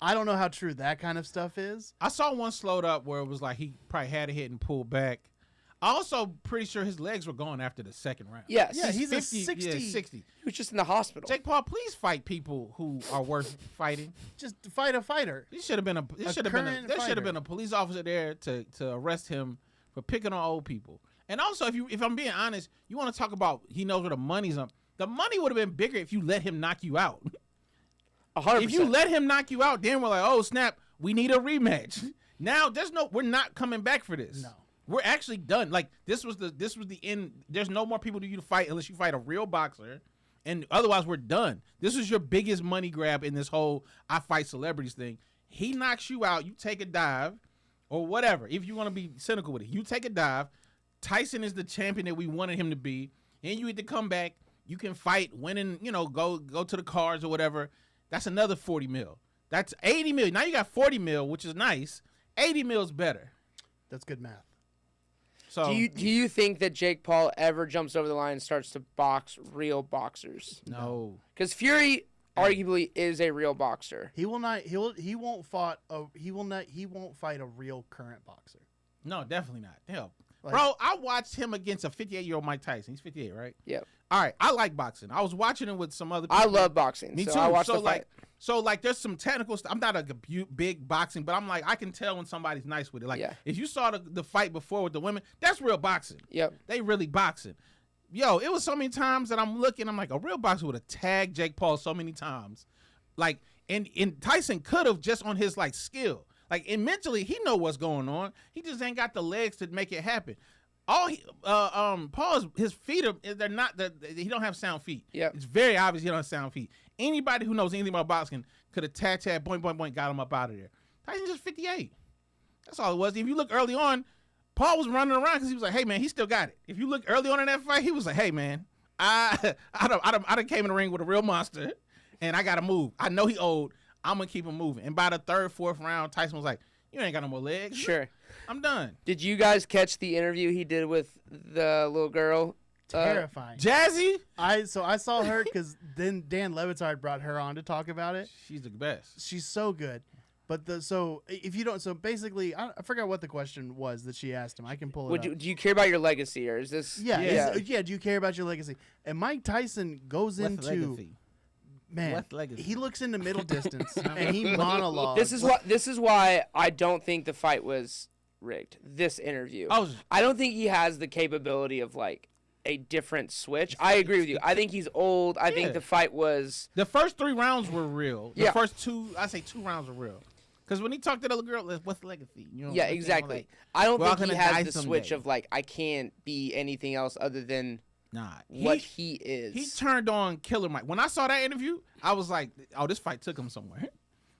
I don't know how true that kind of stuff is. I saw one slowed up where it was like he probably had a hit and pulled back. I also pretty sure his legs were gone after the second round. Yes. Yeah, he's a 50, 60. Yeah, 60. He was just in the hospital. Jake Paul, please fight people who are worth fighting. Just fight a fighter. There should have been current there should fighter. have been a police officer there to arrest him for picking on old people. And also, if I'm being honest, you want to talk about he knows where the money's on. The money would have been bigger if you let him knock you out. 100%. If you let him knock you out, then we're like, oh snap, we need a rematch. Now we're not coming back for this. No. We're actually done. Like this was the end. There's no more people for you to fight unless you fight a real boxer, and otherwise we're done. This is your biggest money grab in this whole I fight celebrities thing. He knocks you out, you take a dive, or whatever. If you want to be cynical with it, you take a dive. Tyson is the champion that we wanted him to be, and you either come back, you can fight, win, and go to the cards or whatever. That's another 40 mil. That's 80 mil. Now you got 40 mil, which is nice. 80 mil is better. That's good math. So Do you think that Jake Paul ever jumps over the line and starts to box real boxers? no. Because Fury arguably is a real boxer. He will not. He won't fight a real current boxer. No, definitely not. Hell. Like- Bro, I watched him against a 58-year-old Mike Tyson. He's 58, right? Yep. All right, I like boxing. I was watching it with some other people. I love boxing. Me so too. I watched so the fight. there's some technical stuff. I'm not a big boxing, but I'm like, I can tell when somebody's nice with it. Like, Yeah. if you saw the fight before with the women, that's real boxing. Yep. They really boxing. Yo, it was so many times that I'm looking, I'm like, a real boxer would have tagged Jake Paul so many times. Like, and Tyson could have just on his, like, skill. Like, and mentally, he know what's going on. He just ain't got the legs to make it happen. Paul's his feet they're not he don't have sound feet. Yep. It's very obvious he don't have sound feet. Anybody who knows anything about boxing could have boink, boink, boink, got him up out of there. Tyson's just 58. That's all it was. If you look early on, Paul was running around because he was like, hey man, he still got it. If you look early on in that fight, he was like, hey man, I done came in the ring with a real monster and I gotta move. I know he old. I'm gonna keep him moving. And by the third, fourth round, Tyson was like, you ain't got no more legs. Sure. I'm done. Did you guys catch the interview he did with the little girl? Terrifying. Jazzy? I saw her because then Dan Levitard brought her on to talk about it. She's the best. She's so good. But basically, I forgot what the question was that she asked him. I can pull it up. Do you care about your legacy, or is this? Yeah. Do you care about your legacy? And Mike Tyson goes What's into legacy? man. What legacy? He looks into middle distance and he monologues. This is why I don't think the fight was rigged. This interview. I don't think he has the capability of like a different switch. I agree with you. I think he's old. I think the fight was. The first 3 rounds were real. The Yeah. first 2 rounds were real. Because when he talked to the other girl, what's legacy? You know, Yeah, what I'm saying? exactly. Like, I don't we're all think he gonna die has the switch someday. of like I can't be anything else other than nah. what he is. He turned on Killer Mike. When I saw that interview, I was like, oh, this fight took him somewhere.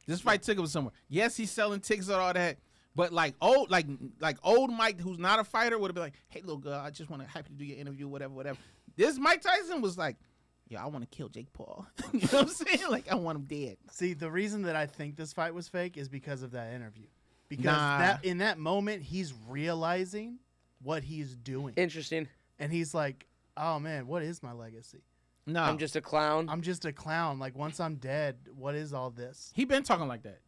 This fight took him somewhere. Yes, he's selling tickets and all that. But like old Mike, who's not a fighter, would have been like, hey, little girl, I just want to happy to do your interview, whatever. This Mike Tyson was like, yeah, I want to kill Jake Paul. You know what I'm saying? Like, I want him dead. See, the reason that I think this fight was fake is because of that interview. Because Nah. in that moment, he's realizing what he's doing. Interesting. And he's like, oh, man, what is my legacy? No. I'm just a clown. I'm just a clown. Like, once I'm dead, what is all this? He been talking like that.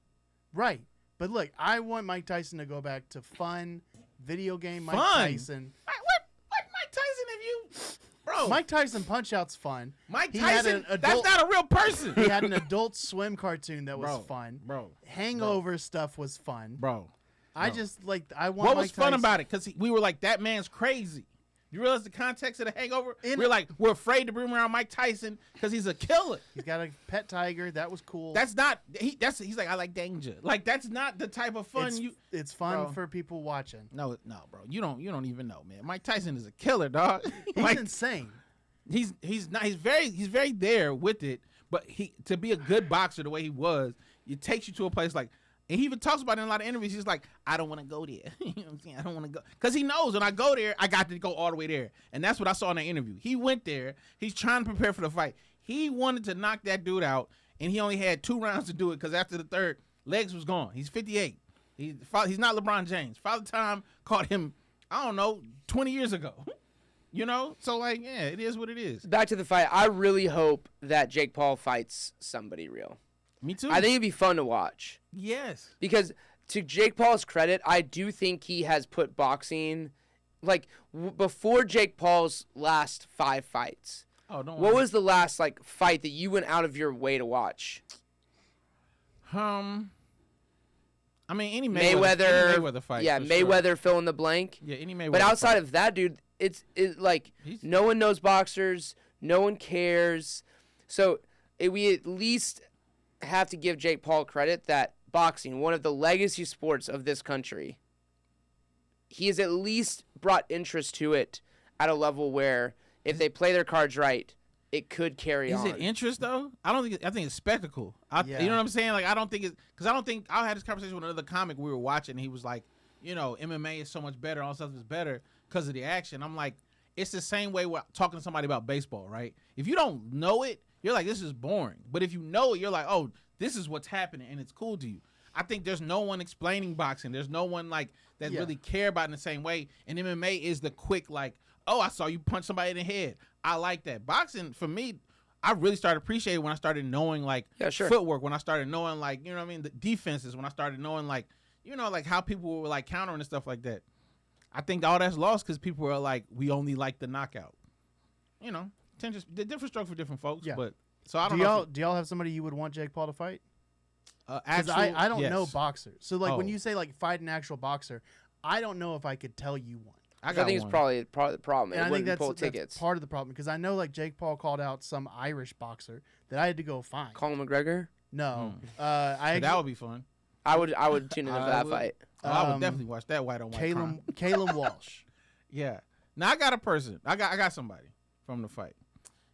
Right. But look, I want Mike Tyson to go back to fun, video game Mike Fun? Tyson. What Mike Tyson have you... Bro, Mike Tyson Punch-Out's fun. Mike he had Tyson, an that's adult- not a real person. He had an Adult Swim cartoon that was Bro, fun. bro, Hangover stuff was fun. bro. I No. just like I want. What Mike was fun Tyson. about it? Because we were like, that man's crazy. You realize the context of the Hangover? In- We're like, we're afraid to bring around Mike Tyson because he's a killer. He's got a pet tiger. That was cool. That's not. He's like, I like danger. Like that's not the type of fun it's fun Bro. for people watching. No, bro. You don't even know, man. Mike Tyson is a killer, dog. He's Like, insane. he's not. He's very there with it. But to be a good boxer the way he was, it takes you to a place like. And he even talks about it in a lot of interviews. He's like, I don't want to go there. You know what I'm saying? I don't want to go. Because he knows when I go there, I got to go all the way there. And that's what I saw in the interview. He went there. He's trying to prepare for the fight. He wanted to knock that dude out, and he only had 2 rounds to do it because after the third, legs was gone. He's 58. He's not LeBron James. Father Time caught him, I don't know, 20 years ago. You know? So, like, yeah, it is what it is. Back to the fight. I really hope that Jake Paul fights somebody real. Me too. I think it'd be fun to watch. Yes. Because to Jake Paul's credit, I do think he has put boxing, like before Jake Paul's last 5 fights. Oh, don't What worry. was the last like fight that you went out of your way to watch? I mean, any Mayweather, any Mayweather fight. yeah, for Mayweather Sure. fill in the blank. Yeah, any Mayweather. But outside fight. of that, dude, it's like He's- no one knows boxers, no one cares. So we at least have to give Jake Paul credit that boxing, one of the legacy sports of this country, he has at least brought interest to it at a level where if they play their cards right, it could carry Is on. it interest though? I don't think. I think it's spectacle. Yeah. You know what I'm saying? Like I don't think it's because I don't think I had this conversation with another comic we were watching. And he was like, you know, MMA is so much better. All stuff is better because of the action. I'm like, it's the same way we're talking to somebody about baseball, right? If you don't know it, you're like, this is boring. But if you know it, you're like, oh, this is what's happening, and it's cool to you. I think there's no one explaining boxing. There's no one like that Yeah. really care about it in the same way. And MMA is the quick like, oh, I saw you punch somebody in the head. I like that. Boxing for me, I really started appreciating when I started knowing like Yeah, sure. footwork. When I started knowing like you know what I mean, the defenses. When I started knowing like you know like how people were like countering and stuff like that. I think all that's lost because people are like, we only like the knockout. You know, the different stroke for different folks. Yeah. But so I Do don't know. y'all do y'all have somebody you would want Jake Paul to fight? Because Actual, I don't yes. know boxers. So like when Oh. you say like fight an actual boxer, I don't know if I could tell you one. I I got think one. it's probably part of the problem. And It I think wouldn't that's, pull that's tickets. part of the problem because I know like Jake Paul called out some Irish boxer that I had to go find. Colin McGregor. No, So I that would be fun. I would tune into I that would. fight. Oh, I would Um, definitely watch that white on white crime. Caleb Walsh. Yeah. Now I got a person. I got somebody from the fight,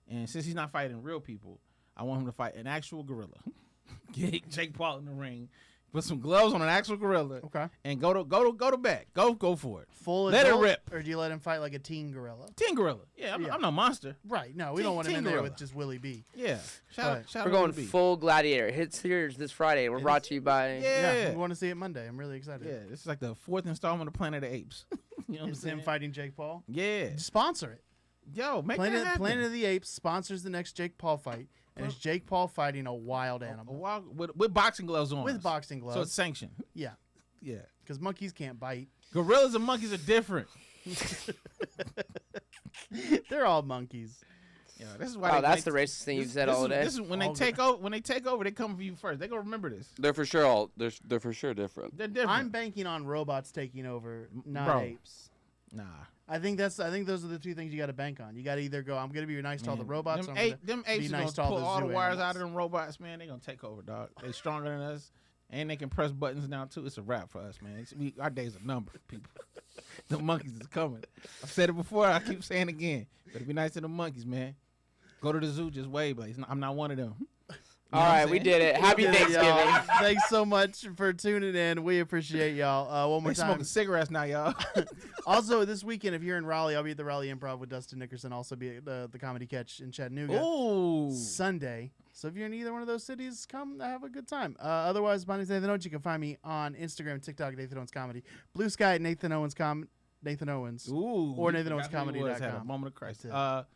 and since he's not fighting real people, I want him to fight an actual gorilla. Get Jake Paul in the ring, put some gloves on an actual gorilla, Okay. and go to bat. Go for it. Full Let it adult, rip. or do you let him fight like a teen gorilla? Teen gorilla. Yeah, I'm no monster. Right. No, we Teen- don't want him teen in there gorilla. with just Willie B. Yeah. Right. Shout We're out going to B. full gladiator. Hits here this Friday. We're brought to you by. Yeah. we want to see it Monday. I'm really excited. Yeah, this is like the 4th installment of Planet of the Apes. You know what I'm It's saying? him fighting Jake Paul. Yeah. Sponsor it. Yo, make that happen. Planet of the Apes sponsors the next Jake Paul fight, and it's Jake Paul fighting a wild animal with boxing gloves on. with boxing gloves. So it's sanctioned. Yeah, Yeah. because monkeys can't bite. Gorillas and monkeys are different. They're all monkeys. Yeah, this is why. Oh, they that's they- the racist thing you've said this all is- day. This is when they All take over. When they take over, they come for you first. They gonna remember this. They're for sure all. They're for sure different. They're different. I'm banking on robots taking over, not Bro. apes. nah. I think those are the two things you got to bank on. You got to either go, I'm gonna be nice to all the Man, robots. Them, or I'm gonna them apes be is nice to gonna all pull the all the zoo wires out animals. of them robots, man. They gonna take over, dog. They stronger than us, and they can press buttons now too. It's a wrap for us, man. Our days are numbered, people. The monkeys is coming. I've said it before. I keep saying it again. Better be nice to the monkeys, man. Go to the zoo, just wave. Like, I'm not one of them. All right, we did it. Happy Yeah, Thanksgiving. y'all. Thanks so much for tuning in. We appreciate y'all. One more They time. smoking cigarettes now, y'all. Also, this weekend, if you're in Raleigh, I'll be at the Raleigh Improv with Dustin Nickerson. Also, be at the Comedy Catch in Chattanooga Ooh. Sunday. So if you're in either one of those cities, come have a good time. Otherwise, my name's Nathan Owens. You can find me on Instagram, TikTok, Nathan Owens Comedy, Blue Sky at Nathan Owens Nathan Owens. Ooh. Or you forgot who he was, NathanOwensComedy.com. Had a moment of Christ. That's it.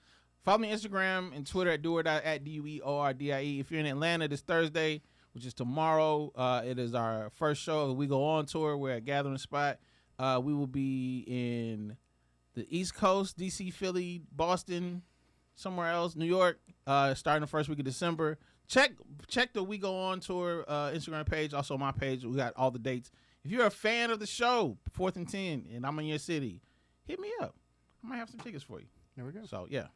Follow me on Instagram and Twitter at DuorDie. If you're in Atlanta this Thursday, which is tomorrow, it is our first show. We go on tour. We're at Gathering Spot. We will be in the East Coast, DC, Philly, Boston, somewhere else, New York, starting the first week of December. Check the We Go On Tour Instagram page, also my page. We got all the dates. If you're a fan of the show, 4th and 10, and I'm in your city, hit me up. I might have some tickets for you. There we go. So yeah.